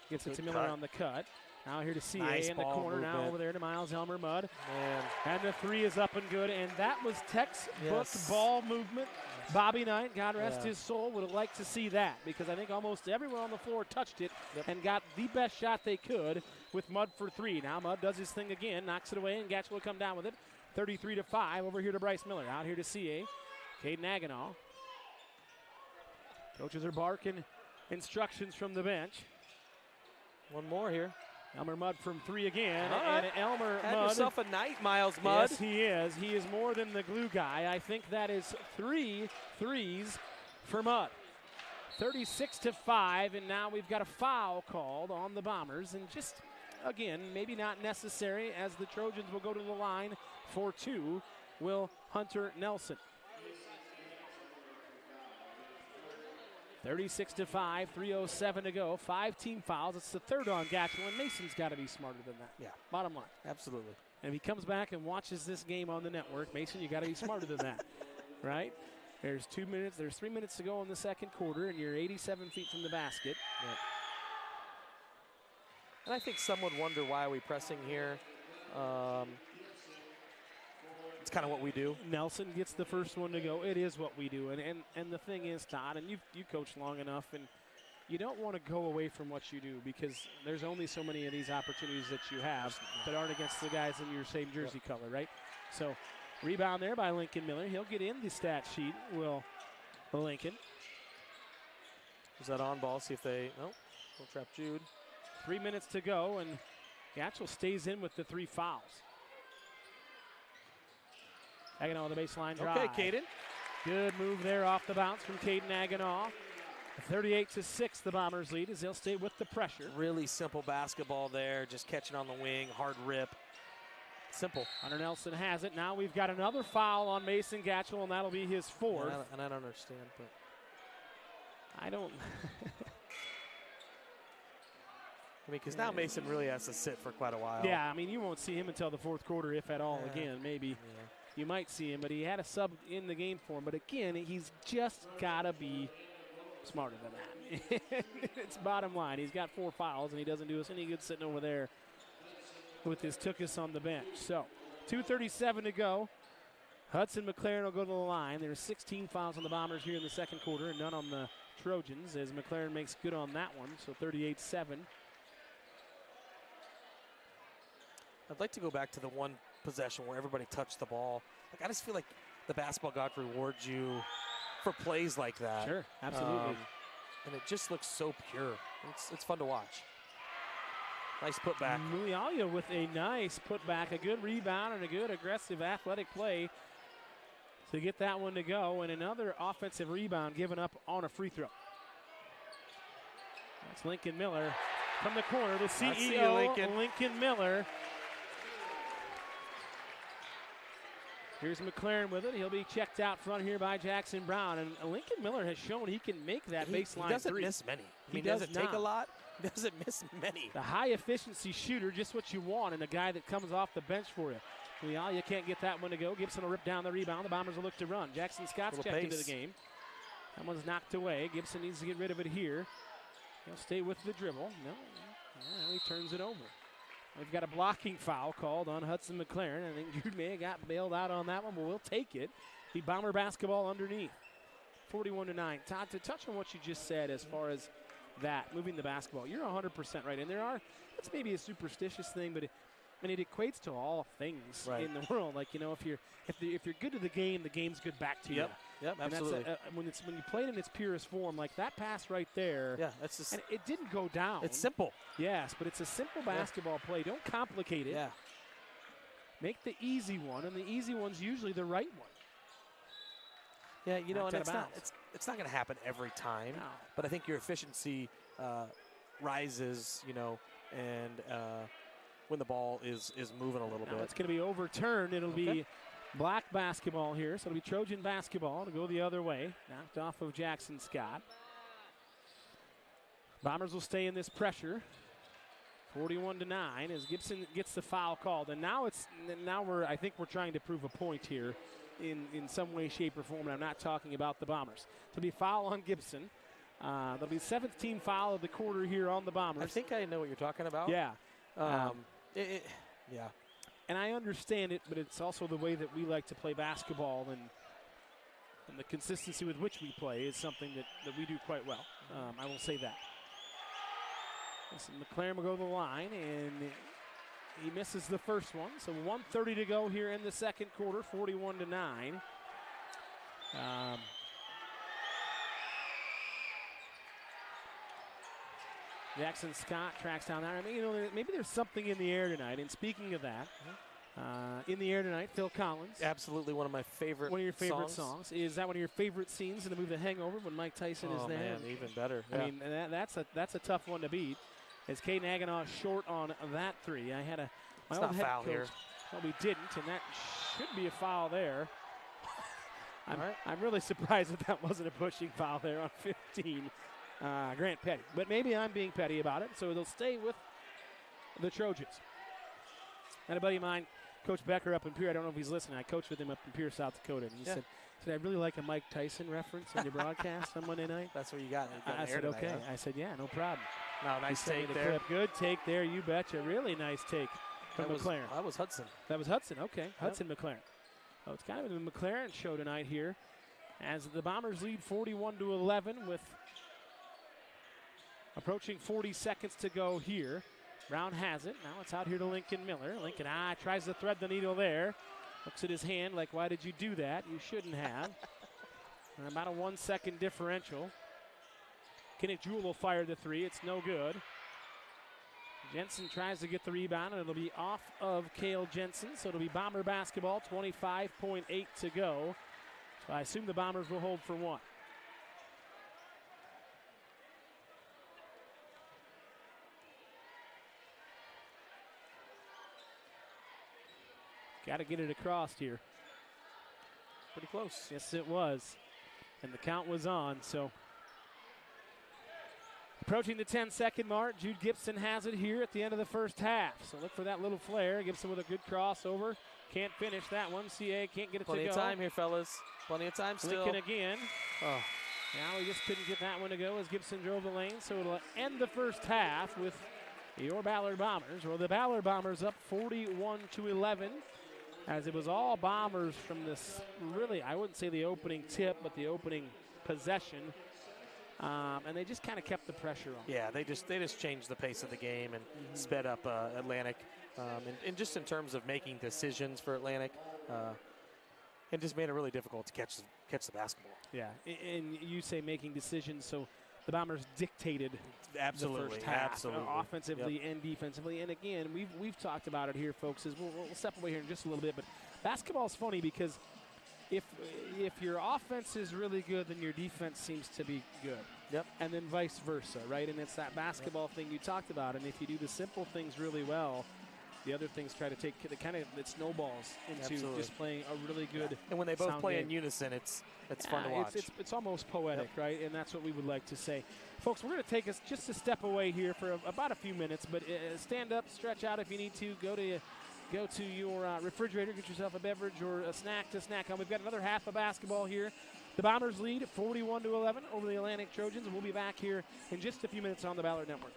Gets it to Miller on the cut. Now here to CA Nice in the corner. movement. Now over there to Miles Elmer Mudd. Man. And the three is up and good. And that was textbook ball movement. Bobby Knight, God rest his soul, would have liked to see that because I think almost everyone on the floor touched it and got the best shot they could with Mudd for three. Now Mudd does his thing again, knocks it away, and Gatchel will come down with it. 33-5 over here to Bryce Miller. Out here to CA. Caden Aguinaw. Coaches are barking instructions from the bench. One more here. Elmer Mudd from three again. Right. And Elmer Had Mudd. yourself a night, Miles Mudd. Yes, he is. He is more than the glue guy. I think that is 3 threes for Mudd. 36-5, and now we've got a foul called on the Bombers. And just, again, maybe not necessary as the Trojans will go to the line for two. Will Hunter Nelson. 36-5, 3:07 to go. 5 team fouls. It's the third on Gatchel, and Mason's got to be smarter than that. Yeah. Bottom line. Absolutely. And if he comes back and watches this game on the network, Mason, you got to be smarter than that, right? There's 2 minutes. There's 3 minutes to go in the second quarter, and you're 87 feet from the basket. Yep. And I think some would wonder why are we pressing here. It's kind of what we do. Nelson gets the first one to go. It is what we do. And the thing is, Todd, and you coached long enough, and you don't want to go away from what you do because there's only so many of these opportunities that you have that aren't against the guys in your same jersey color, right? So rebound there by Lincoln Miller. He'll get in the stat sheet, will Lincoln. Is that on ball? See if they, no, we'll trap Jude. 3 minutes to go, and Gatchel stays in with the 3 fouls. Aguinaw on the baseline drive. Okay, Caden. Good move there off the bounce from Caden Aguinaw. 38-6, the Bombers lead as they'll stay with the pressure. Really simple basketball there, just catching on the wing, hard rip. Simple. Hunter Nelson has it. Now we've got another foul on Mason Gatchel, and that'll be his 4th. And I don't understand, but I don't. I mean, because now Mason really has to sit for quite a while. Yeah, I mean, you won't see him until the 4th quarter, if at all, again, maybe. Yeah. You might see him, but he had a sub in the game for him. But again, he's just got to be smarter than that. It's bottom line. He's got 4 fouls, and he doesn't do us any good sitting over there with his Tookus on the bench. So 2:37 to go. Hudson McLaren will go to the line. There's 16 fouls on the Bombers here in the second quarter and none on the Trojans as McLaren makes good on that one. So 38-7. I'd like to go back to the one possession where everybody touched the ball. Like, I just feel like the basketball god rewards you for plays like that. Sure, absolutely. And it just looks so pure. It's fun to watch. Nice putback. Mulialia with a nice putback, a good rebound, and a good aggressive athletic play to get that one to go. And another offensive rebound given up on a free throw. That's Lincoln Miller from the corner. The CEO, Lincoln Miller. Here's McLaren with it. He'll be checked out front here by Jackson Brown. And Lincoln Miller has shown he can make that baseline He doesn't three. miss many. He doesn't does take a not. lot. He doesn't miss many. The high-efficiency shooter, just what you want, and a guy that comes off the bench for you. You can't get that one to go. Gibson will rip down the rebound. The Bombers will look to run. Jackson Scott's checked into the game. That one's knocked away. Gibson needs to get rid of it here. He'll stay with the dribble. No, he turns it over. We've got a blocking foul called on Hudson McLaren. I think Jude may have got bailed out on that one, but we'll take it. The Bomber basketball underneath. 41-9. Todd, to touch on what you just said as far as that, moving the basketball, you're 100% right. And it's maybe a superstitious thing, but it equates to all things in the world. Like, if you're good to the game's good back to you. Yep, and absolutely. When you play it in its purest form, like that pass right there. Yeah, that's just. And it didn't go down. It's simple. Yes, but it's a simple basketball play. Don't complicate it. Yeah. Make the easy one, and the easy one's usually the right one. Yeah, and it's not going to happen every time. No. But I think your efficiency rises, and when the ball is moving a little bit. It's going to be overturned. It'll be Black basketball here, so it'll be Trojan basketball to go the other way. Knocked off of Jackson Scott. Bombers will stay in this pressure. 41-9 as Gibson gets the foul called, and I think we're trying to prove a point here in some way, shape, or form. And I'm not talking about the Bombers. It'll be foul on Gibson. There'll be 17th foul of the quarter here on the Bombers. I think I know what you're talking about. Yeah. Yeah. And I understand it, but it's also the way that we like to play basketball, and the consistency with which we play is something that we do quite well. I will say that. Listen, McLaren will go to the line, and he misses the first one. So 1:30 to go here in the second quarter, 41-9. Jackson Scott tracks down there. I mean, maybe there's something in the air tonight. And speaking of that, in the air tonight, Phil Collins. Absolutely one of my favorite One of your favorite songs. Is that one of your favorite scenes in the movie The Hangover when Mike Tyson is there? Oh, man, even better. I Yeah. mean, that's a tough one to beat. As Caden Aganaw short on that three. I had my It's old not head foul coach. here. Well, we didn't, and that should be a foul there. right. I'm really surprised that wasn't a pushing foul there on 15. Grant Petty. But maybe I'm being petty about it, so they'll stay with the Trojans. And a buddy of mine, Coach Becker up in Pierre, I don't know if he's listening. I coached with him up in Pierre, South Dakota, and he said, I really like a Mike Tyson reference in your broadcast on Monday night. That's what you got. I said, okay. Huh? I said, yeah, no problem. No, nice He sent me take the there. clip. Good take there, you betcha. Really nice take from McLaren. That was Hudson. That was Hudson, okay. Hudson McLaren. Oh, it's kind of a McLaren show tonight here as the Bombers lead 41-11 with approaching 40 seconds to go here. Brown has it. Now it's out here to Lincoln Miller. Lincoln tries to thread the needle there. Looks at his hand like, why did you do that? You shouldn't have. And about a 1 second differential. Kenneth Jewell will fire the three. It's no good. Jensen tries to get the rebound, and it'll be off of Cale Jensen. So it'll be Bomber basketball, 25.8 to go. So I assume the Bombers will hold for one. Got to get it across here. Pretty close. Yes, it was. And the count was on, so. Approaching the 10-second mark, Jude Gibson has it here at the end of the first half. So look for that little flare. Gibson with a good crossover. Can't finish that one. CA can't get it Plenty to go. of time here, fellas. Plenty of time still. Lincoln again. Oh. Now he just couldn't get that one to go as Gibson drove the lane. So it'll end the first half with your Ballard Bombers. Well, the Ballard Bombers up 41-11. As it was all Bombers from this, really, I wouldn't say the opening tip, but the opening possession. And they just kind of kept the pressure on. Yeah, they just changed the pace of the game and sped up Atlantic. And just in terms of making decisions for Atlantic, and just made it really difficult to catch the basketball. Yeah, and you say making decisions, so the Bombers dictated Absolutely, the first half, absolutely. Offensively and defensively. And again, we've talked about it here, folks. As we'll step away here in just a little bit, but basketball's funny because if your offense is really good, then your defense seems to be good. Yep. And then vice versa, right? And it's that basketball thing you talked about. And if you do the simple things really well, the other things try to take it snowballs into Absolutely. just playing a really good. And when they both sound play game. in unison, it's fun to watch. It's almost poetic, right? And that's what we would like to say. Folks, we're going to take us just a step away here for about a few minutes, but stand up, stretch out if you need to. Go to your refrigerator, get yourself a beverage or a snack to snack on. We've got another half of basketball here. The Bombers lead 41-11 over the Atlantic Trojans, and we'll be back here in just a few minutes on the Ballard Network.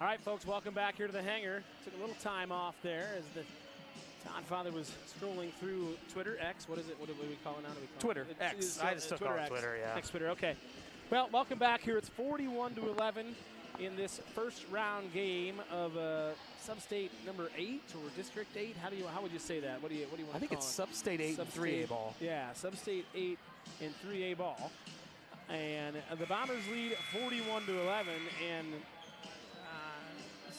All right, folks, welcome back here to the hangar. Took a little time off there as the Todd father was scrolling through Twitter, X. What is it? What do we call it now? Twitter, X. I just took off Twitter, yeah. X Twitter, okay. Well, welcome back here. It's 41-11 in this first round game of Sub-State number 8 or District 8. How would you say that? What do you want to call it? I think it's Sub-State 8 and 3A ball. Yeah, Sub-State 8 and 3A ball. And the Bombers lead 41-11, and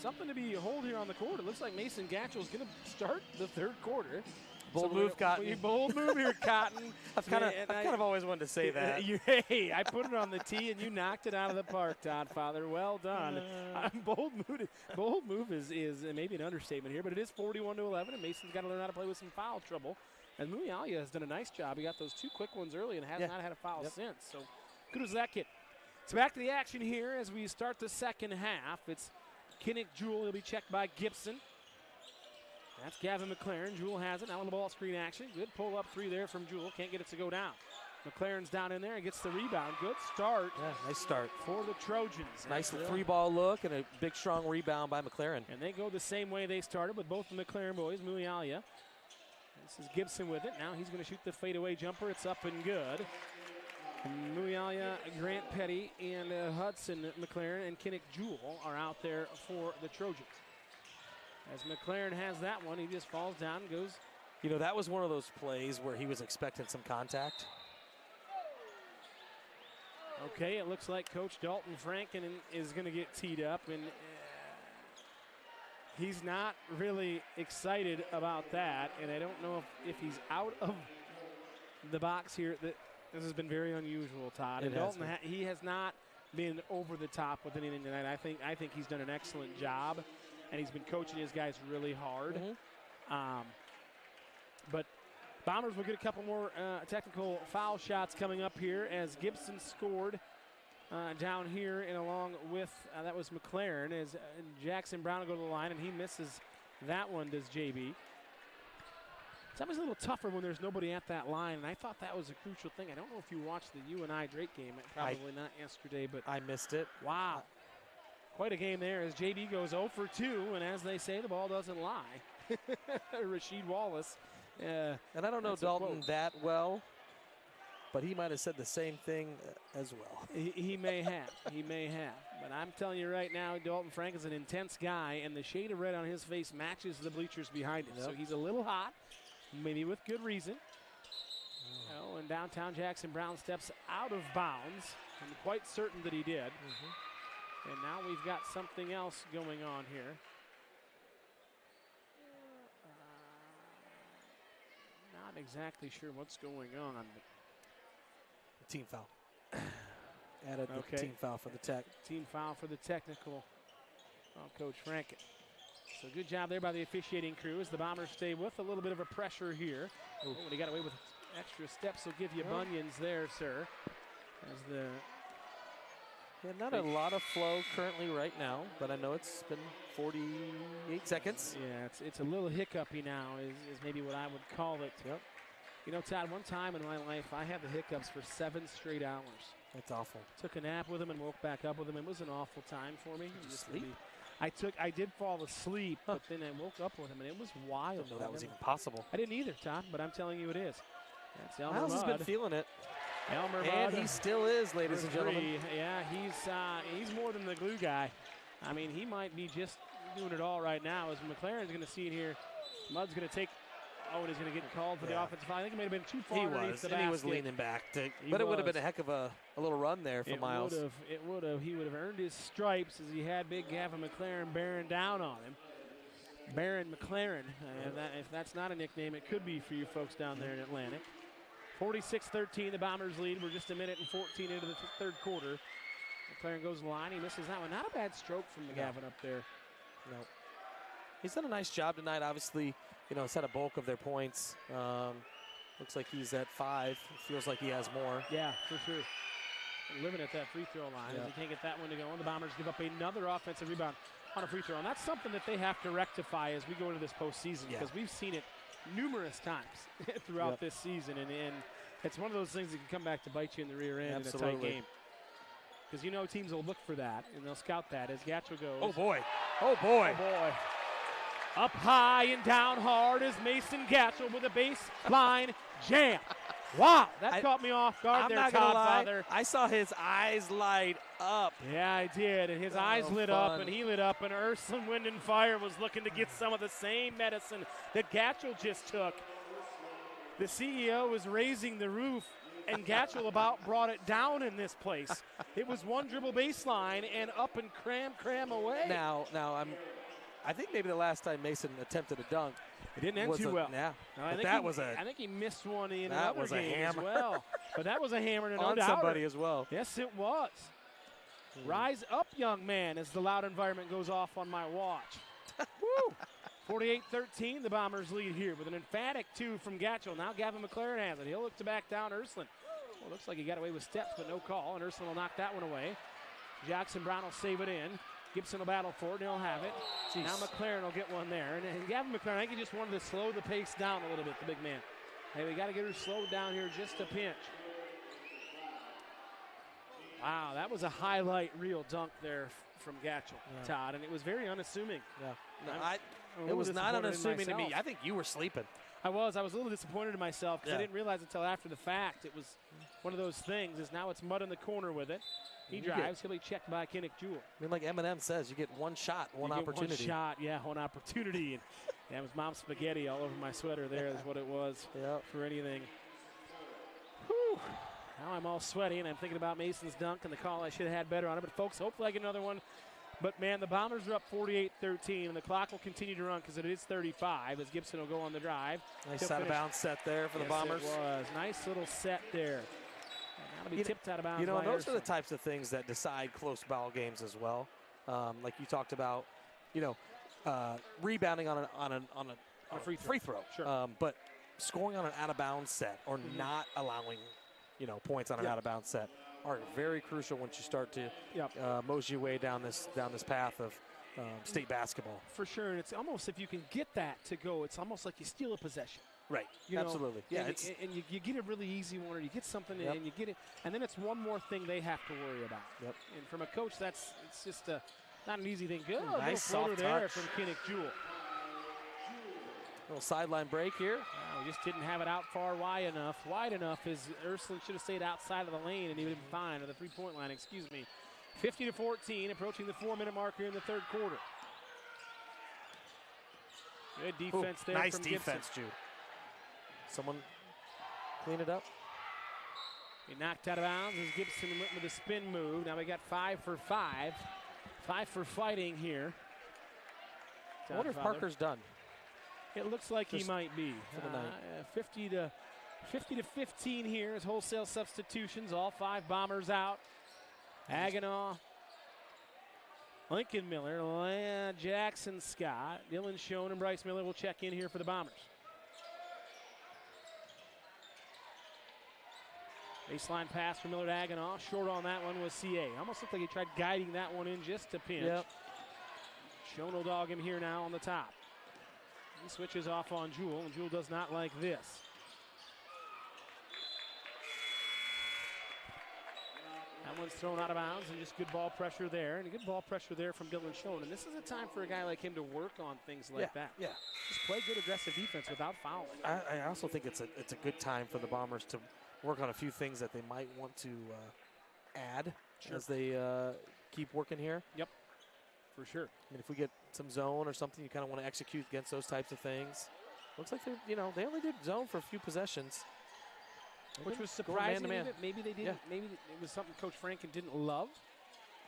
something to behold here on the court. It looks like Mason Gatchell's going to start the third quarter. Bold move, Cotton. Bold move here, Cotton. I've kind of always wanted to say that. Hey, I put it on the tee, and you knocked it out of the park, Todd Father. Well done. Bold move is maybe an understatement here, but it is 41-11, and Mason's got to learn how to play with some foul trouble. And Muyalia has done a nice job. He got those 2 quick ones early and has not had a foul since. So good as that kid. So back to the action here as we start the second half. It's Kinnick Jewell. He'll be checked by Gibson. That's Gavin McLaren. Jewell has it. Now on the ball screen action. Good pull-up 3 there from Jewell. Can't get it to go down. McLaren's down in there and gets the rebound. Good start. Yeah, nice start. For the Trojans. Nice 3-ball look and a big, strong rebound by McLaren. And they go the same way they started with both the McLaren boys, Muyalia. This is Gibson with it. Now he's going to shoot the fadeaway jumper. It's up and good. Muyalia, Grant Petty, and Hudson McLaren and Kinnick Jewell are out there for the Trojans. As McLaren has that one, he just falls down and goes. You know, that was one of those plays where he was expecting some contact. Okay, it looks like Coach Dalton Franken is going to get teed up, and he's not really excited about that, and I don't know if he's out of the box here. This has been very unusual, Todd. And Dalton, he has not been over the top with anything tonight. I think he's done an excellent job, and he's been coaching his guys really hard. But Bombers will get a couple more technical foul shots coming up here as Gibson scored down here and along with, that was McLaren, as Jackson Brown will go to the line, and he misses that one, does JB. It's always a little tougher when there's nobody at that line, and I thought that was a crucial thing. I don't know if you watched the UNI Drake game. Probably not yesterday, but I missed it. Wow. Quite a game there as JB goes 0 for 2, and as they say, the ball doesn't lie. Rasheed Wallace. And I don't know Dalton that well, but he might have said the same thing as well. He may have. He may have. But I'm telling you right now, Dalton Frank is an intense guy, and the shade of red on his face matches the bleachers behind him. So he's a little hot, maybe with good reason. Oh, and downtown Jackson Brown steps out of bounds. I'm quite certain that he did. And now we've got something else going on here. Not exactly sure what's going on. But team foul. Added the team foul for the tech. Team foul for the technical. Coach Franken. So good job there by the officiating crew as the Bombers stay with a little bit of a pressure here. Oh, and he got away with extra steps. He'll give you bunions there, sir. As the not a lot of flow currently right now, but I know it's been 48 seconds. Yeah, it's a little hiccupy now is maybe what I would call it. You know, Todd, one time in my life, I had the hiccups for 7 straight hours. That's awful. Took a nap with him and woke back up with him. It was an awful time for me. Did you sleep? I did fall asleep, but then I woke up with him, and it was wild. I didn't know that was even possible. I didn't either, Todd, but I'm telling you it is. That's Elmer Miles has Mudd. been feeling it. Elmer and Mudd. He still is, ladies and gentlemen. Yeah, he's more than the glue guy. I mean, he might be just doing it all right now. As McLaren's going to see it here. Mudd's going to take. Oh, and he's going to get called for the offensive foul. I think it may have been too far underneath the basket. He was leaning back. But it would have been a heck of a little run there for Miles. It would have. He would have earned his stripes as he had big Gavin McLaren bearing down on him. Baron McLaren. If that's not a nickname, it could be for you folks down there in Atlantic. 46-13, the Bombers lead. We're just a minute and 14 into the third quarter. McLaren goes to the line. He misses that one. Not a bad stroke from Gavin up there. No. He's done a nice job tonight. Obviously, he's had a bulk of their points. Looks like he's at 5. It feels like he has more. Yeah, for sure. Living at that free throw line. As he can't get that one to go. And the Bombers give up another offensive rebound on a free throw. And that's something that they have to rectify as we go into this postseason because we've seen it numerous times throughout this season. And it's one of those things that can come back to bite you in the rear end in a tight game. because you know teams will look for that, and they'll scout that as Gatchel goes. Oh, boy. Oh, boy. Oh, boy. Up high and down hard is Mason Gatchel with a baseline jam. Wow, that caught me off guard I'm there, not gonna Todd lie. Father. I saw his eyes light up. Yeah, I did, and his eyes lit fun. up, and he lit up, and Ursuline Wind and Fire was looking to get some of the same medicine that Gatchel just took. The CEO was raising the roof, and Gatchel about brought it down in this place. It was one dribble baseline and up and cram away. Now I think maybe the last time Mason attempted a dunk, it didn't end too well. Yeah, No, I think he missed one in that another was a game as hammer. well. But that was a hammer and on no somebody as well. Yes, it was. Rise up, young man, as the loud environment goes off on my watch. Woo! 48-13, the Bombers lead here with an emphatic 2 from Gatchel. Now Gavin McLaren has it. He'll look to back down Ursuline. Well, looks like he got away with steps, but no call, and Ursuline will knock that one away. Jackson Brown will save it in. Gibson will battle for it, and he'll have it. Jeez. Now McLaren will get one there. And Gavin McLaren, I think he just wanted to slow the pace down a little bit, the big man. Hey, we got to get her slowed down here just a pinch. Wow, that was a highlight reel dunk there from Gatchel, Todd, and it was very unassuming. Yeah. No, it was not unassuming to me. myself. I think you were sleeping. I was a little disappointed in myself because I Yeah. didn't realize until after the fact. It was one of those things is now it's mud in the corner with it. He drives. He'll be checked by Kinnick Jewell. I mean, like Eminem says, you get one shot, one opportunity. One shot, one opportunity. And that was Mom's spaghetti all over my sweater there is what it was for anything. Whew. Now I'm all sweaty, and I'm thinking about Mason's dunk and the call I should have had better on it. But, folks, hopefully I get another one. But, man, the Bombers are up 48-13, and the clock will continue to run because it is 35 as Gibson will go on the drive. Nice out-of-bounds set there for the Bombers. It was. Nice little set there. And that'll be tipped out of bounds. You know, by those are the Ursuline. types of things that decide close ball games as well. Like you talked about, rebounding on a free throw. Sure. But scoring on an out-of-bounds set or not allowing, points on an out-of-bounds set are very crucial once you start to mosey your way down this path of state basketball. For sure, and it's almost if you can get that to go, it's almost like you steal a possession. Right. Absolutely. Yeah. And you get a really easy one, or you get something, and you get it, and then it's one more thing they have to worry about. Yep. And from a coach, it's just not an easy thing. Good. Nice little floater soft there touch. from Kinnick Jewell. Little sideline break here. We just didn't have it out far wide enough. Wide enough is Ursuline should have stayed outside of the lane and he would have been fine, or the three-point line, 50-14, approaching the 4-minute marker in the third quarter. Good defense there nice from defense, Gibson. Jude. Someone clean it up. He knocked out of bounds as Gibson went with a spin move. Now we got 5 for 5. 5 for fighting here. I wonder if Parker's done. It looks like he might be. For the night. 50 to 15 here is wholesale substitutions. All 5 Bombers out. Aguinaw, Lincoln Miller, Jackson Scott, Dylan Schoen, and Bryce Miller will check in here for the Bombers. Baseline pass from Miller to Aguinaw. Short on that one was CA. Almost looked like he tried guiding that one in just a pinch. Yep. Schoen will dog him here now on the top. He switches off on Jewell, and Jewell does not like this. That one's thrown out of bounds, and just good ball pressure there, and a good ball pressure there from Dylan Schoen. And this is a time for a guy like him to work on things like that. Yeah. Just play good aggressive defense without fouling. I also think it's a good time for the Bombers to work on a few things that they might want to add as they keep working here. Yep, for sure. I mean, if we get some zone or something, you kind of want to execute against those types of things. Looks like they only did zone for a few possessions. Which was Go surprising. man-to-man. Maybe they didn't. Yeah. Maybe it was something Coach Franken didn't love.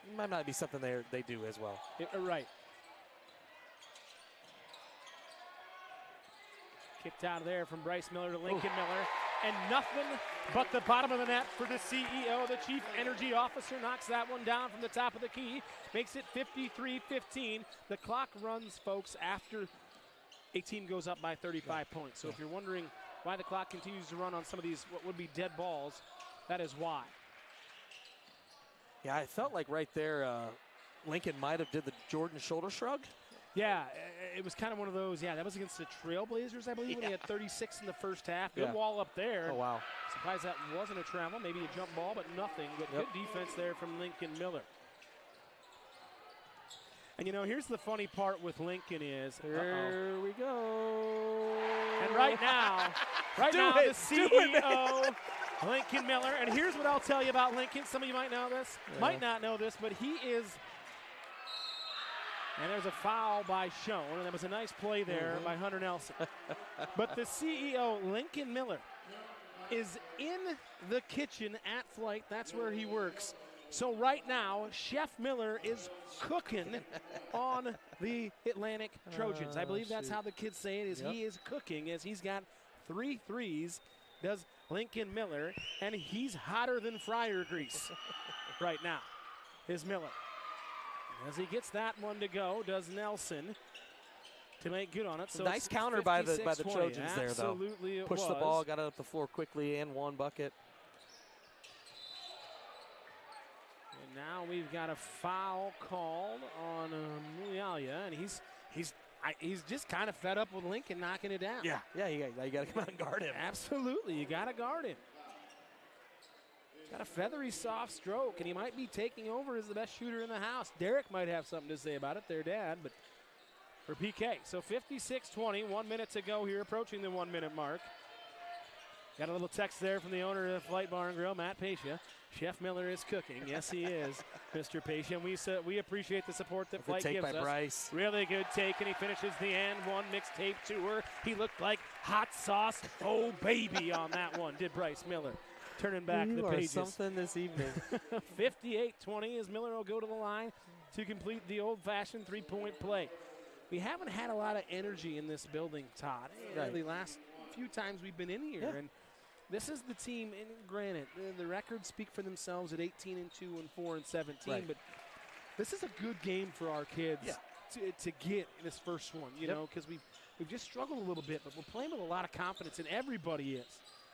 It might not be something they do as well. Right. Kicked out of there from Bryce Miller to Lincoln Miller. And nothing but the bottom of the net for the CEO. The Chief Energy Officer knocks that one down from the top of the key. Makes it 53-15. The clock runs, folks, after a team goes up by 35 points. So if you're wondering why the clock continues to run on some of these what would be dead balls, that is why. Yeah, I felt like right there Lincoln might have did the Jordan shoulder shrug. Yeah, it was kind of one of those. Yeah, that was against the Trailblazers, I believe, when he had 36 in the first half. Good wall up there. Oh, wow. Surprised that wasn't a travel, maybe a jump ball, but nothing. But good defense there from Lincoln Miller. And, here's the funny part with Lincoln is, Here we go. and right now, the CEO, Lincoln Miller, and here's what I'll tell you about Lincoln. Some of you might know this, might not know this, but he is, and there's a foul by Schoen, and that was a nice play there by Hunter Nelson. But the CEO, Lincoln Miller, is in the kitchen at Flight. That's where he works. So right now, Chef Miller is cooking on the Atlantic Trojans. I believe that's how the kids say it, is he is cooking, as he's got 3 threes, does Lincoln Miller, and he's hotter than fryer grease right now, is Miller. As he gets that one to go, does Nelson to make good on it. So nice counter by the Trojans there, though. Absolutely it Pushed the ball, got it up the floor quickly, and one bucket. And now we've got a foul called on Muyalia, and he's just kind of fed up with Lincoln knocking it down. Yeah, you got to come out and guard him. Absolutely, you got to guard him. Got a feathery, soft stroke, and he might be taking over as the best shooter in the house. Derek might have something to say about it, their dad, but for PK. So 56-20, 1 minute to go here, approaching the 1 minute mark. Got a little text there from the owner of the Flight Bar and Grill, Matt Pasha. Chef Miller is cooking. Yes, he is, Mr. Pasha. And we appreciate the support that Flight gives us. Good take by Bryce. Really good take, and he finishes the and one mixtape tour. He looked like hot sauce, oh baby, on that one, did Bryce Miller. Turning back the pages. You are something this evening. 58-20 as Miller will go to the line to complete the old-fashioned three-point play. We haven't had a lot of energy in this building, Todd. The last few times we've been in here, and this is the team. And granted, the records speak for themselves at 18-2 and 4-17, but this is a good game for our kids to get in this first one. You know, because we've just struggled a little bit, but we're playing with a lot of confidence, and everybody is.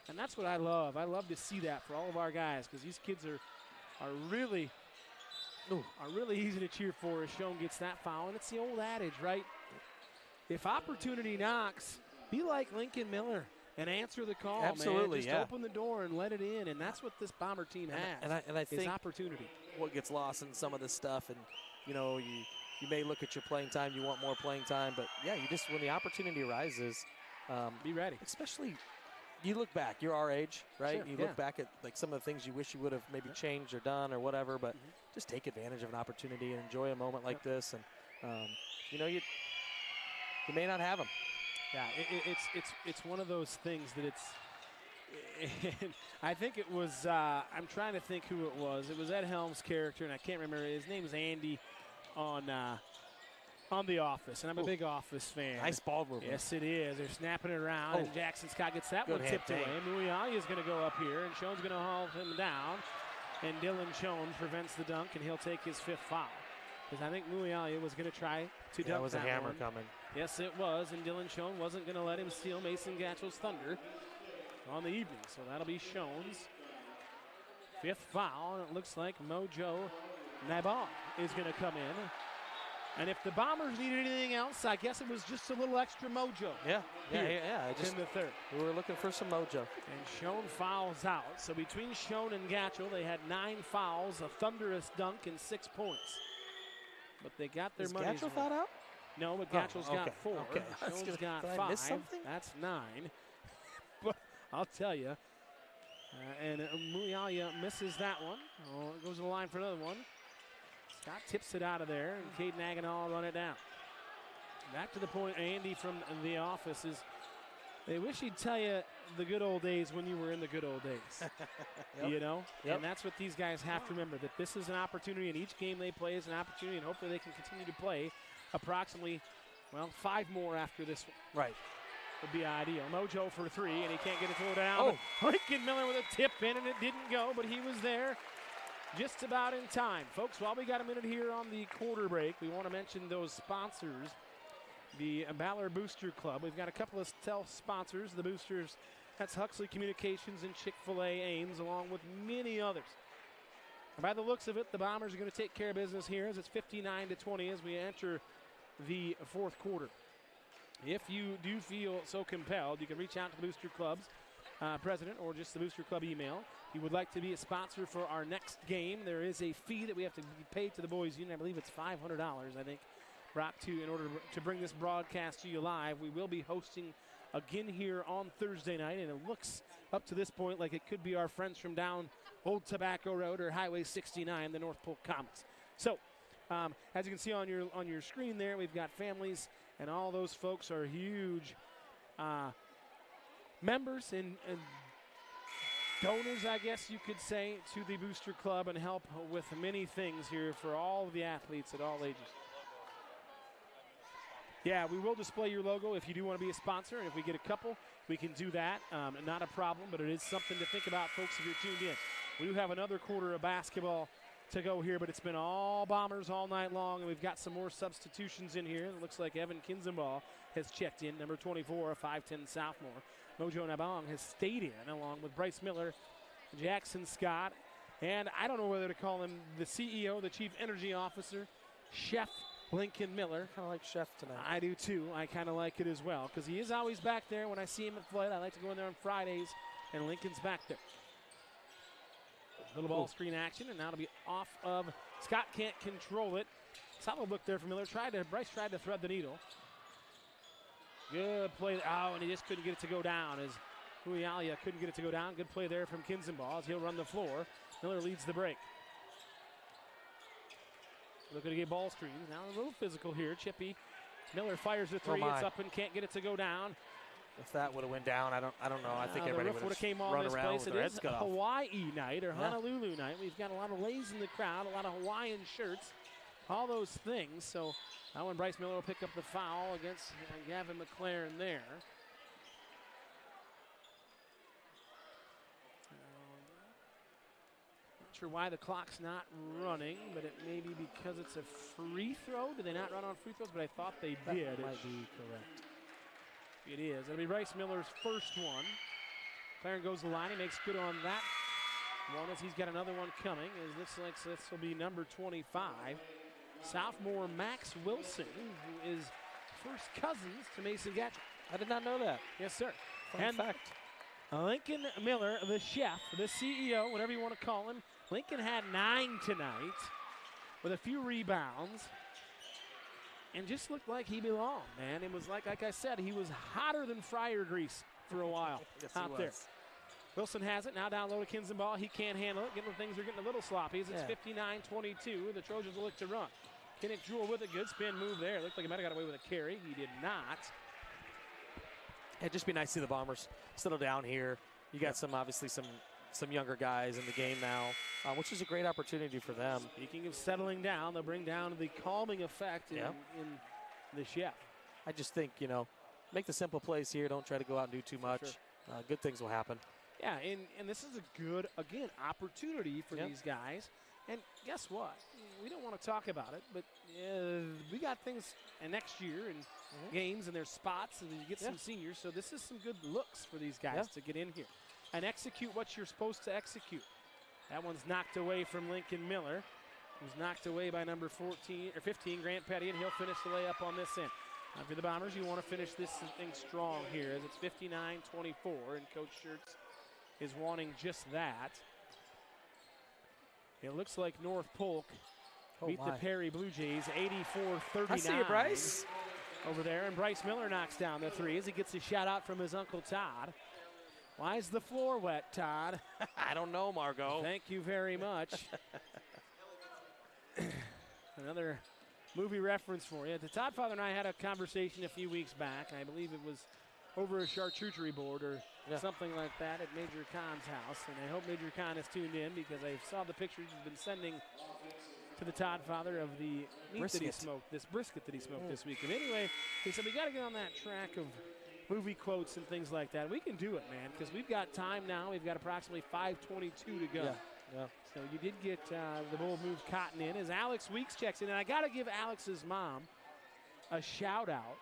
And that's what I love. I love to see that for all of our guys, because these kids are really easy to cheer for as Schoen gets that foul. And it's the old adage, right? If opportunity knocks, be like Lincoln Miller and answer the call, Absolutely, man. Just open the door and let it in. And that's what this Bomber team has, and I think opportunity. What gets lost in some of this stuff, and, you may look at your playing time, you want more playing time, but, you just, when the opportunity arises, be ready. Especially – you look back, you're our age, right? Sure, you look back at like some of the things you wish you would have maybe changed or done or whatever, but just take advantage of an opportunity and enjoy a moment like this. And you may not have them. Yeah, it's one of those things that it's. I think it was. I'm trying to think who it was. It was Ed Helms' character, and I can't remember. His name is Andy on The Office, and I'm a big Office fan. Nice ball movement. Yes, it is. They're snapping it around, and Jackson Scott gets that one tipped away. Muyalia is going to go up here, and Schoen's going to haul him down. And Dylan Schoen prevents the dunk, and he'll take his 5th foul. Because I think Muyalia was going to try to dunk that one. That was a hammer coming. Yes, it was, and Dylan Schoen wasn't going to let him steal Mason Gatchell's thunder on the evening. So that'll be Schoen's 5th foul, and it looks like Mojo Nabal is going to come in. And if the Bombers needed anything else, I guess it was just a little extra mojo. Yeah. Just in the third. We were looking for some mojo. And Schoen fouls out. So between Schoen and Gatchell, they had 9 fouls, a thunderous dunk, and 6 points. But they got their money. Is Gatchell fouled out? No, but Gatchell's got 4. Okay. Schoen's got 5. I miss something? That's 9. But I'll tell you. And Muyalia misses that one. Oh, it goes to the line for another one. Scott tips it out of there, and Caden Aguinaldo will run it down. Back to the point, Andy from The Office is, they wish he'd tell you the good old days when you were in the good old days. And that's what these guys have to remember, that this is an opportunity, and each game they play is an opportunity, and hopefully they can continue to play approximately, 5 more after this one. Right. Would be ideal. Mojo for 3, and he can't get it thrown down. Lincoln Miller with a tip in, and it didn't go, but he was there just about in time. Folks, while we got a minute here on the quarter break, we want to mention those sponsors, the Ballard Booster Club. We've got a couple of stealth sponsors. The Boosters, that's Huxley Communications and Chick-fil-A Ames, along with many others. And by the looks of it, the Bombers are going to take care of business here as it's 59-20 as we enter the fourth quarter. If you do feel so compelled, you can reach out to the Booster Club's president or just the Booster Club email. If you would like to be a sponsor for our next game, there is a fee that we have to pay to the boys union. I believe it's $500, I think, brought to in order to bring this broadcast to you live. We will be hosting again here on Thursday night, and it looks up to this point like it could be our friends from down Old Tobacco Road or Highway 69, the North Polk Comets. So, as you can see on your screen there, we've got families, and all those folks are huge members and donors, I guess you could say, to the Booster Club and help with many things here for all of the athletes at all ages. Yeah, we will display your logo if you do want to be a sponsor, and if we get a couple, we can do that. Not a problem, but it is something to think about, folks, if you're tuned in. We do have another quarter of basketball to go here, but it's been all Bombers all night long, and we've got some more substitutions in here. It looks like Evan Kinzenbaugh has checked in, number 24, a 5'10 sophomore. Mojo Nabong has stayed in, along with Bryce Miller, Jackson Scott, and I don't know whether to call him the CEO, the Chief Energy Officer, Chef Lincoln Miller. Kind of like Chef tonight. I do too. I kind of like it as well, because he is always back there. When I see him at Floyd, I like to go in there on Fridays, and Lincoln's back there. Little ball screen action, and now it'll be off of. Scott can't control it. Solid look there for Miller. Bryce tried to thread the needle. Good play. Oh, and he just couldn't get it to go down as Huialia couldn't get it to go down. Good play there from Kinzenbaugh as he'll run the floor. Miller leads the break. Looking to get ball screens. Now a little physical here. Chippy. Miller fires the three. It's up and can't get it to go down. If that would have went down, I don't know. I think everybody would have came on run this around place. with It their is heads cut off. Hawaii night or Honolulu night. We've got a lot of lays in the crowd, a lot of Hawaiian shirts, all those things. So now when Bryce Miller will pick up the foul against Gavin McLaren there. Not sure why the clock's not running, but it may be because it's a free throw. Did they not run on free throws? But I thought they did. That might be correct. It is. It'll be Bryce Miller's first one. McLaren goes to the line. He makes good on that one as he's got another one coming. As looks like this will be number 25. Sophomore Max Wilson, who is first cousins to Mason Gatchell. I did not know that. Yes, sir. Fun fact. Lincoln Miller, the chef, the CEO, whatever you want to call him. Lincoln had 9 tonight with a few rebounds. And just looked like he belonged, man. It was like I said, he was hotter than fryer grease for a while Yes, out there. Wilson has it. Now down low to Kinzenbaugh. He can't handle it. Things are getting a little sloppy. It's 59-22. The Trojans will look to run. Kinnick Jewell with a good spin move there. Looked like he might have got away with a carry. He did not. It'd just be nice to see the Bombers settle down here. You got obviously some younger guys in the game now, which is a great opportunity for them. Speaking of settling down, they'll bring down the calming effect in the chef. I just think, make the simple plays here. Don't try to go out and do too much. Sure. Good things will happen. Yeah, and this is a good, again, opportunity for these guys. And guess what? We don't want to talk about it, but we got things next year and games and there's spots and you get some seniors. So this is some good looks for these guys to get in here and execute what you're supposed to execute. That one's knocked away from Lincoln Miller, who's knocked away by number 15, Grant Petty, and he'll finish the layup on this end. Now for the Bombers, you want to finish this thing strong here as it's 59-24, and Coach Schertz is wanting just that. It looks like North Polk beat the Perry Blue Jays 84-39. I see you, Bryce. Over there, and Bryce Miller knocks down the three as he gets a shout out from his Uncle Todd. Why is the floor wet, Todd? I don't know, Margot. Thank you very much. Another movie reference for you. The Todd father and I had a conversation a few weeks back. I believe it was over a charcuterie board or something like that at Major Khan's house. And I hope Major Khan has tuned in because I saw the pictures he's been sending to the Todd father of the meat that he smoked, this brisket that he smoked this weekend. Anyway, he said we got to get on that track of movie quotes and things like that. We can do it, man, because we've got time now. We've got approximately 5:22 to go. Yeah. So you did get the Bull move Cotton in as Alex Weeks checks in. And I got to give Alex's mom a shout out.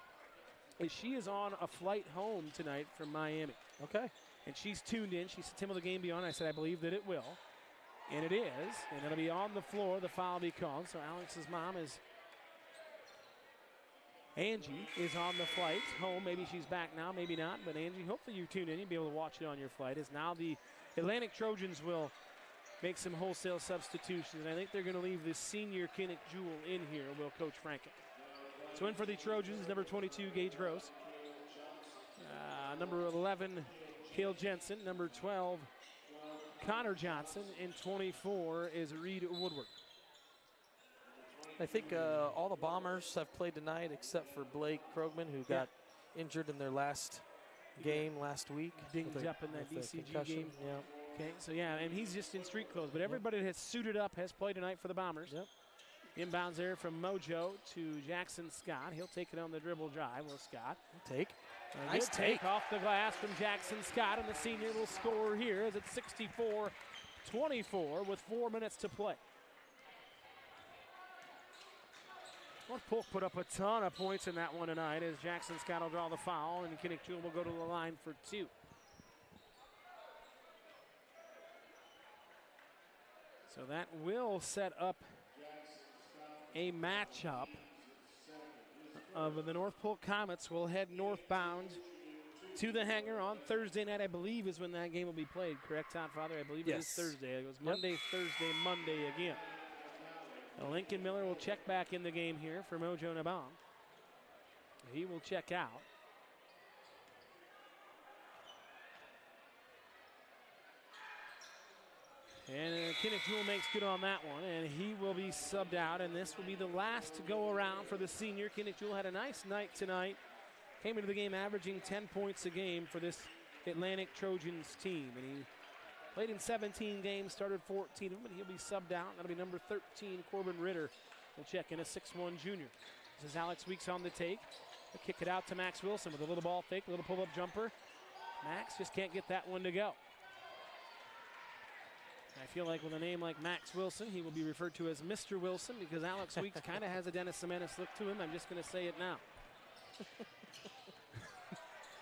She is on a flight home tonight from Miami. Okay. And she's tuned in. She said, Tim, will the game be on? I said, I believe that it will. And it is. And it'll be on the floor. The foul will be called. So Alex's mom is Angie is on the flight home. Maybe she's back now, maybe not. But Angie, hopefully you tune in. You'll be able to watch it on your flight. As now the Atlantic Trojans will make some wholesale substitutions. I think they're going to leave the senior Kinnick Jewel in here, will Coach Franken. So in for the Trojans, number 22, Gage Gross. Number 11, Cale Jensen. Number 12, Connor Johnson. And 24 is Reed Woodward. I think all the Bombers have played tonight except for Blake Krogman, who got injured in their last game last week. Dinged up in that DCG game. Yeah. Okay, so yeah, and he's just in street clothes. But everybody that has suited up has played tonight for the Bombers. Yep. Inbounds there from Mojo to Jackson Scott. He'll take it on the dribble drive. Will Scott. Take. A Nice good take off the glass from Jackson Scott, and the senior will score here as it's 64-24 with 4 minutes to play. North Polk put up a ton of points in that one tonight as Jackson Scott will draw the foul, and Kinnick Jewel will go to the line for 2. So that will set up a matchup of the North Polk Comets will head northbound to the hangar on Thursday night, I believe, is when that game will be played. Correct, Todd Father? I believe it is Thursday. It was Monday, Thursday, Monday again. Now Lincoln Miller will check back in the game here for Mojo Nabong. He will check out. And Kinnick Jewel makes good on that one, and he will be subbed out, and this will be the last go around for the senior. Kinnick Jewel had a nice night tonight. Came into the game averaging 10 points a game for this Atlantic Trojans team, and he played in 17 games, started 14 of them, but he'll be subbed out. That'll be number 13, Corbin Ritter. We'll check in a 6'1 junior. This is Alex Weeks on the take. He'll kick it out to Max Wilson with a little ball fake, a little pull-up jumper. Max just can't get that one to go. I feel like with a name like Max Wilson, he will be referred to as Mr. Wilson because Alex Weeks kind of has a Dennis Semenis look to him. I'm just going to say it now.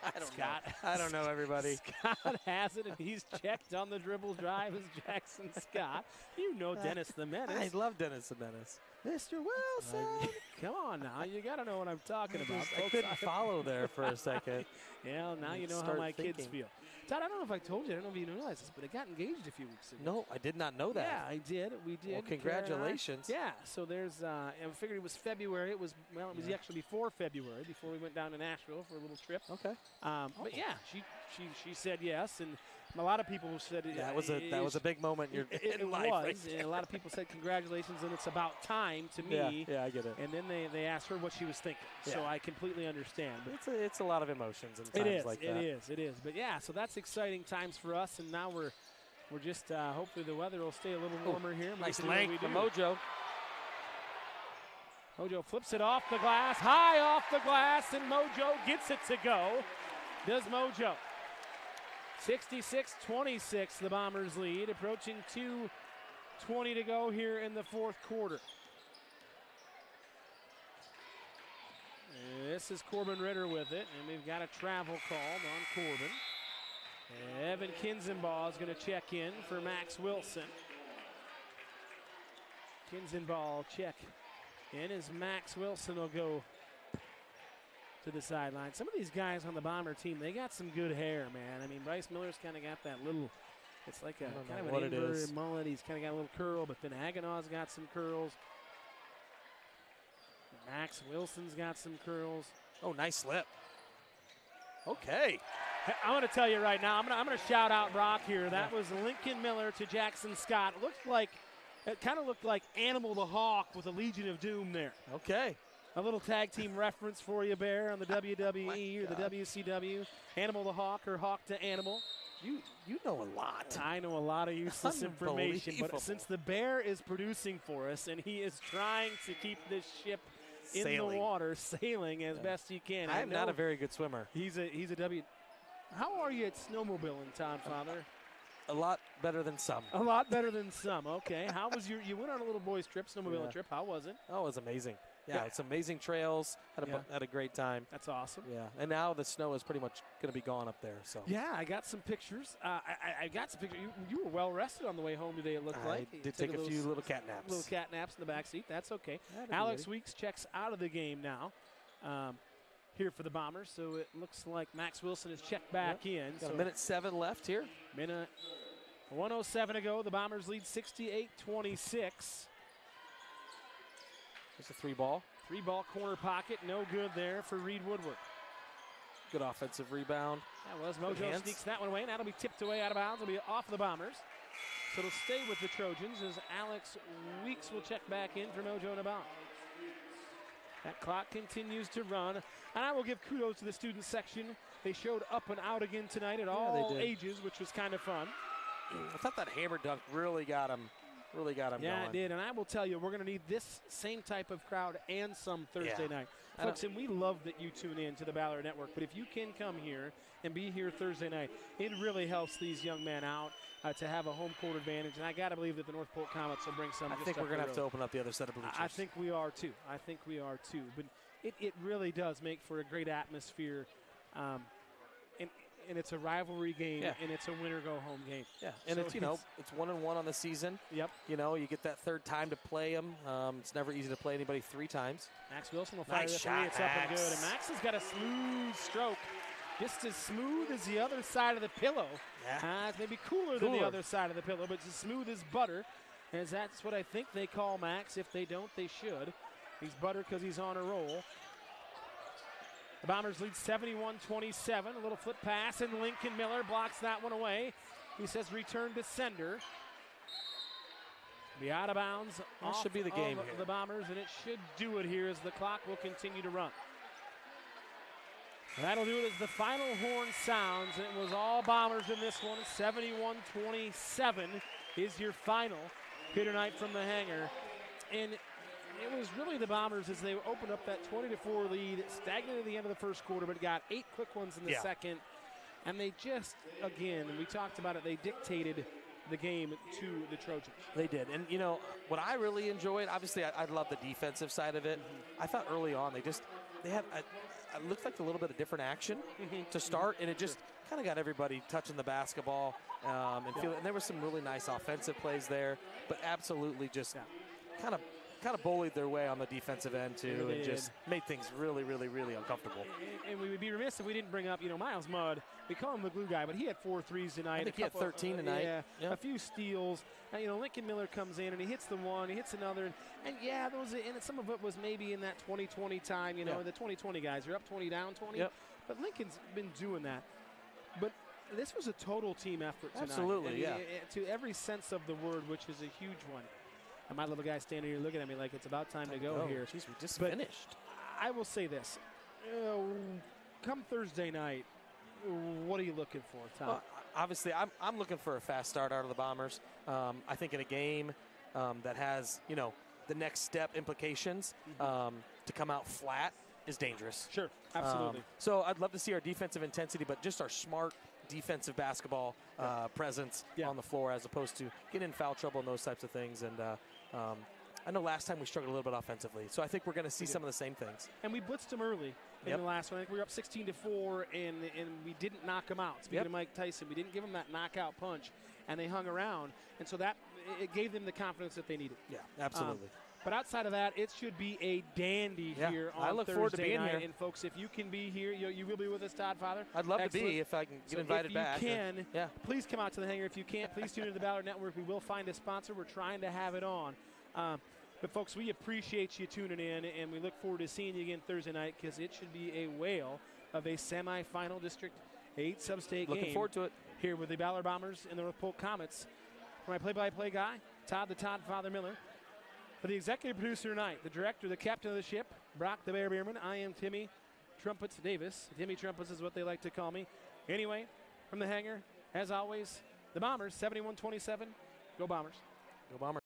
I don't know, everybody. Scott has it, and he's checked on the dribble drive as Jackson Scott. You know Dennis the Menace. I love Dennis the Menace. Mr. Wilson. Come on now. You got to know what I'm talking about. I couldn't follow there for a second. Yeah, now you know how my kids feel. Todd, I don't know if I told you. I don't know if you realize this, but I got engaged a few weeks ago. No, I did not know that. Yeah, I did. We did. Well, congratulations. Yeah, so there's, I figured it was February. It was actually before February, before we went down to Nashville for a little trip. Okay. But yeah, she said yes, and a lot of people said that was a big moment in your life. It was, right? and a lot of people said congratulations, and it's about time to me. Yeah, I get it. And then they asked her what she was thinking, so I completely understand. But it's a lot of emotions and times like that. It is. But yeah, so that's exciting times for us, and now we're just hopefully the weather will stay a little warmer here. Nice length from Mojo. Mojo flips it off the glass, high off the glass, and Mojo gets it to go. Does Mojo. 66-26, the Bombers lead, approaching 2:20 to go here in the fourth quarter. This is Corbin Ritter with it, and we've got a travel called on Corbin. Evan Kinzenbaugh is going to check in for Max Wilson. Kinzenbaugh check in as Max Wilson will go to the sideline. Some of these guys on the Bomber team, they got some good hair, man. I mean, Bryce Miller's kind of got that little, it's like a kind of an inverted mullet. He's kind of got a little curl, but then Haganaw's got some curls. Max Wilson's got some curls. Oh, nice slip. Okay. I'm going to tell you right now, I'm going to shout out Brock here. That was Lincoln Miller to Jackson Scott. It kind of looked like Animal the Hawk with a Legion of Doom there. Okay. A little tag team reference for you, Bear, on the WWE or the WCW. Animal the Hawk or Hawk to Animal. You know a lot. I know a lot of useless information, but since the Bear is producing for us and he is trying to keep this ship in the water, sailing as best he can. I'm not a very good swimmer. He's a W. How are you at snowmobiling, Todd Father? A lot better than some. A lot better than some. Okay. How was you went on a little boys trip, snowmobiling trip. How was it? Oh, it was amazing. Yeah, it's amazing trails. Had a great time. That's awesome. Yeah, and now the snow is pretty much going to be gone up there. So yeah, I got some pictures. I got some pictures. You were well rested on the way home today. It looked like. I did take a few little cat naps. Little cat naps in the back seat. That's okay. Alex Weeks checks out of the game now. here for the Bombers. So it looks like Max Wilson is checked back in. Got So a minute 7 left here. minute 1:07 to go. The Bombers lead 68-26. It's a 3-ball. 3-ball corner pocket, no good there for Reed Woodward. Good offensive rebound. That was Good Mojo hands. sneaks that one away, and that'll be tipped away out of bounds. It'll be off the Bombers. So it'll stay with the Trojans as Alex Weeks will check back in for Mojo Nabal. That clock continues to run, and I will give kudos to the student section. They showed up and out again tonight at all did. ages, which was kind of fun. I thought that hammer dunk really got him Yeah, going. it did, and I will tell you, we're going to need this same type of crowd and some Thursday Yeah. night. Folks, and we love that you tune in to the Ballard Network, but if you can come here and be here Thursday night, it really helps these young men out to have a home court advantage, and I got to believe that the North Polk Comets will bring some. I just think up we're going the to have to road. open up the other set of bleachers. I think we are too. But it really does make for a great atmosphere. And it's a rivalry game, Yeah. and it's a winner-go-home game. Yeah, and So it's it's 1-1 on the season. Yep. You get that third time to play them. It's never easy to play anybody 3 times. Max Wilson will fire Nice the three. shot, It's up and Max. good. And Max has got a smooth stroke, just as smooth as the other side of the pillow. Yeah. It's maybe cooler than the Cooler. other side of the pillow, but it's as smooth as butter, as that's what I think they call Max. If they don't, they should. He's butter because he's on a roll. The Bombers lead 71-27. A little flip pass, and Lincoln Miller blocks that one away. He says return to sender. Be out of bounds. That Off should be the game of here. the Bombers, and it should do it here as the clock will continue to run. That'll do it as the final horn sounds, and it was all Bombers in this one. 71-27 is your final here tonight from the hangar. And it was really the Bombers as they opened up that 20-4 lead, stagnant at the end of the first quarter, but got 8 quick ones in the second. And they just, again, we talked about it, they dictated the game to the Trojans. They did. And, what I really enjoyed, obviously I love the defensive side of it. I thought early on they had it looked like a little bit of different action to start, and it just kind of got everybody touching the basketball and feeling. And there were some really nice offensive plays there, but absolutely just kind of bullied their way on the defensive end too, and just made things really, really, really uncomfortable. And we would be remiss if we didn't bring up, Miles Mudd. We call him the glue guy, but he had 4 threes tonight. I think he had 13 tonight. Yeah, a few steals. And, Lincoln Miller comes in and he hits the one, he hits another, and some of it was maybe in that 20-20 time. The 20-20 guys are up 20, down 20. Yep. But Lincoln's been doing that. But this was a total team effort tonight. Absolutely, To every sense of the word, which is a huge one. And my little guy standing here looking at me like it's about time to go here. Jeez, we just But finished. I will say this. Come Thursday night, what are you looking for, Tom? Well, obviously, I'm looking for a fast start out of the Bombers. I think in a game that has, the next step implications, to come out flat is dangerous. Sure, absolutely. So I'd love to see our defensive intensity, but just our smart defensive basketball presence on the floor as opposed to getting in foul trouble and those types of things. And I know last time we struggled a little bit offensively, so I think we're going to see some of the same things. And we blitzed them early in the last one. I think we were up 16-4, and we didn't knock them out. Speaking of Mike Tyson, we didn't give them that knockout punch, and they hung around. And so that it gave them the confidence that they needed. Yeah, absolutely. But outside of that, it should be a dandy here on I look Thursday forward to being night. here. And folks, if you can be here, you will be with us, Todd Father. I'd love Excellent. to be if I can get invited back. If you can, please come out to the hangar. If you can't, please tune into the Ballard Network. We will find a sponsor. We're trying to have it on. But, folks, we appreciate you tuning in, and we look forward to seeing you again Thursday night because it should be a whale of a semifinal District 8 sub-state game. Looking forward to it. Here with the Ballard Bombers and the North Polk Comets. For my play-by-play guy, Todd Father Miller. For the executive producer tonight, the director, the captain of the ship, Brock the Bear Beerman, I am Timmy Trumpets Davis. Timmy Trumpets is what they like to call me. Anyway, from the hangar, as always, the Bombers, 71-27. Go Bombers. Go Bombers.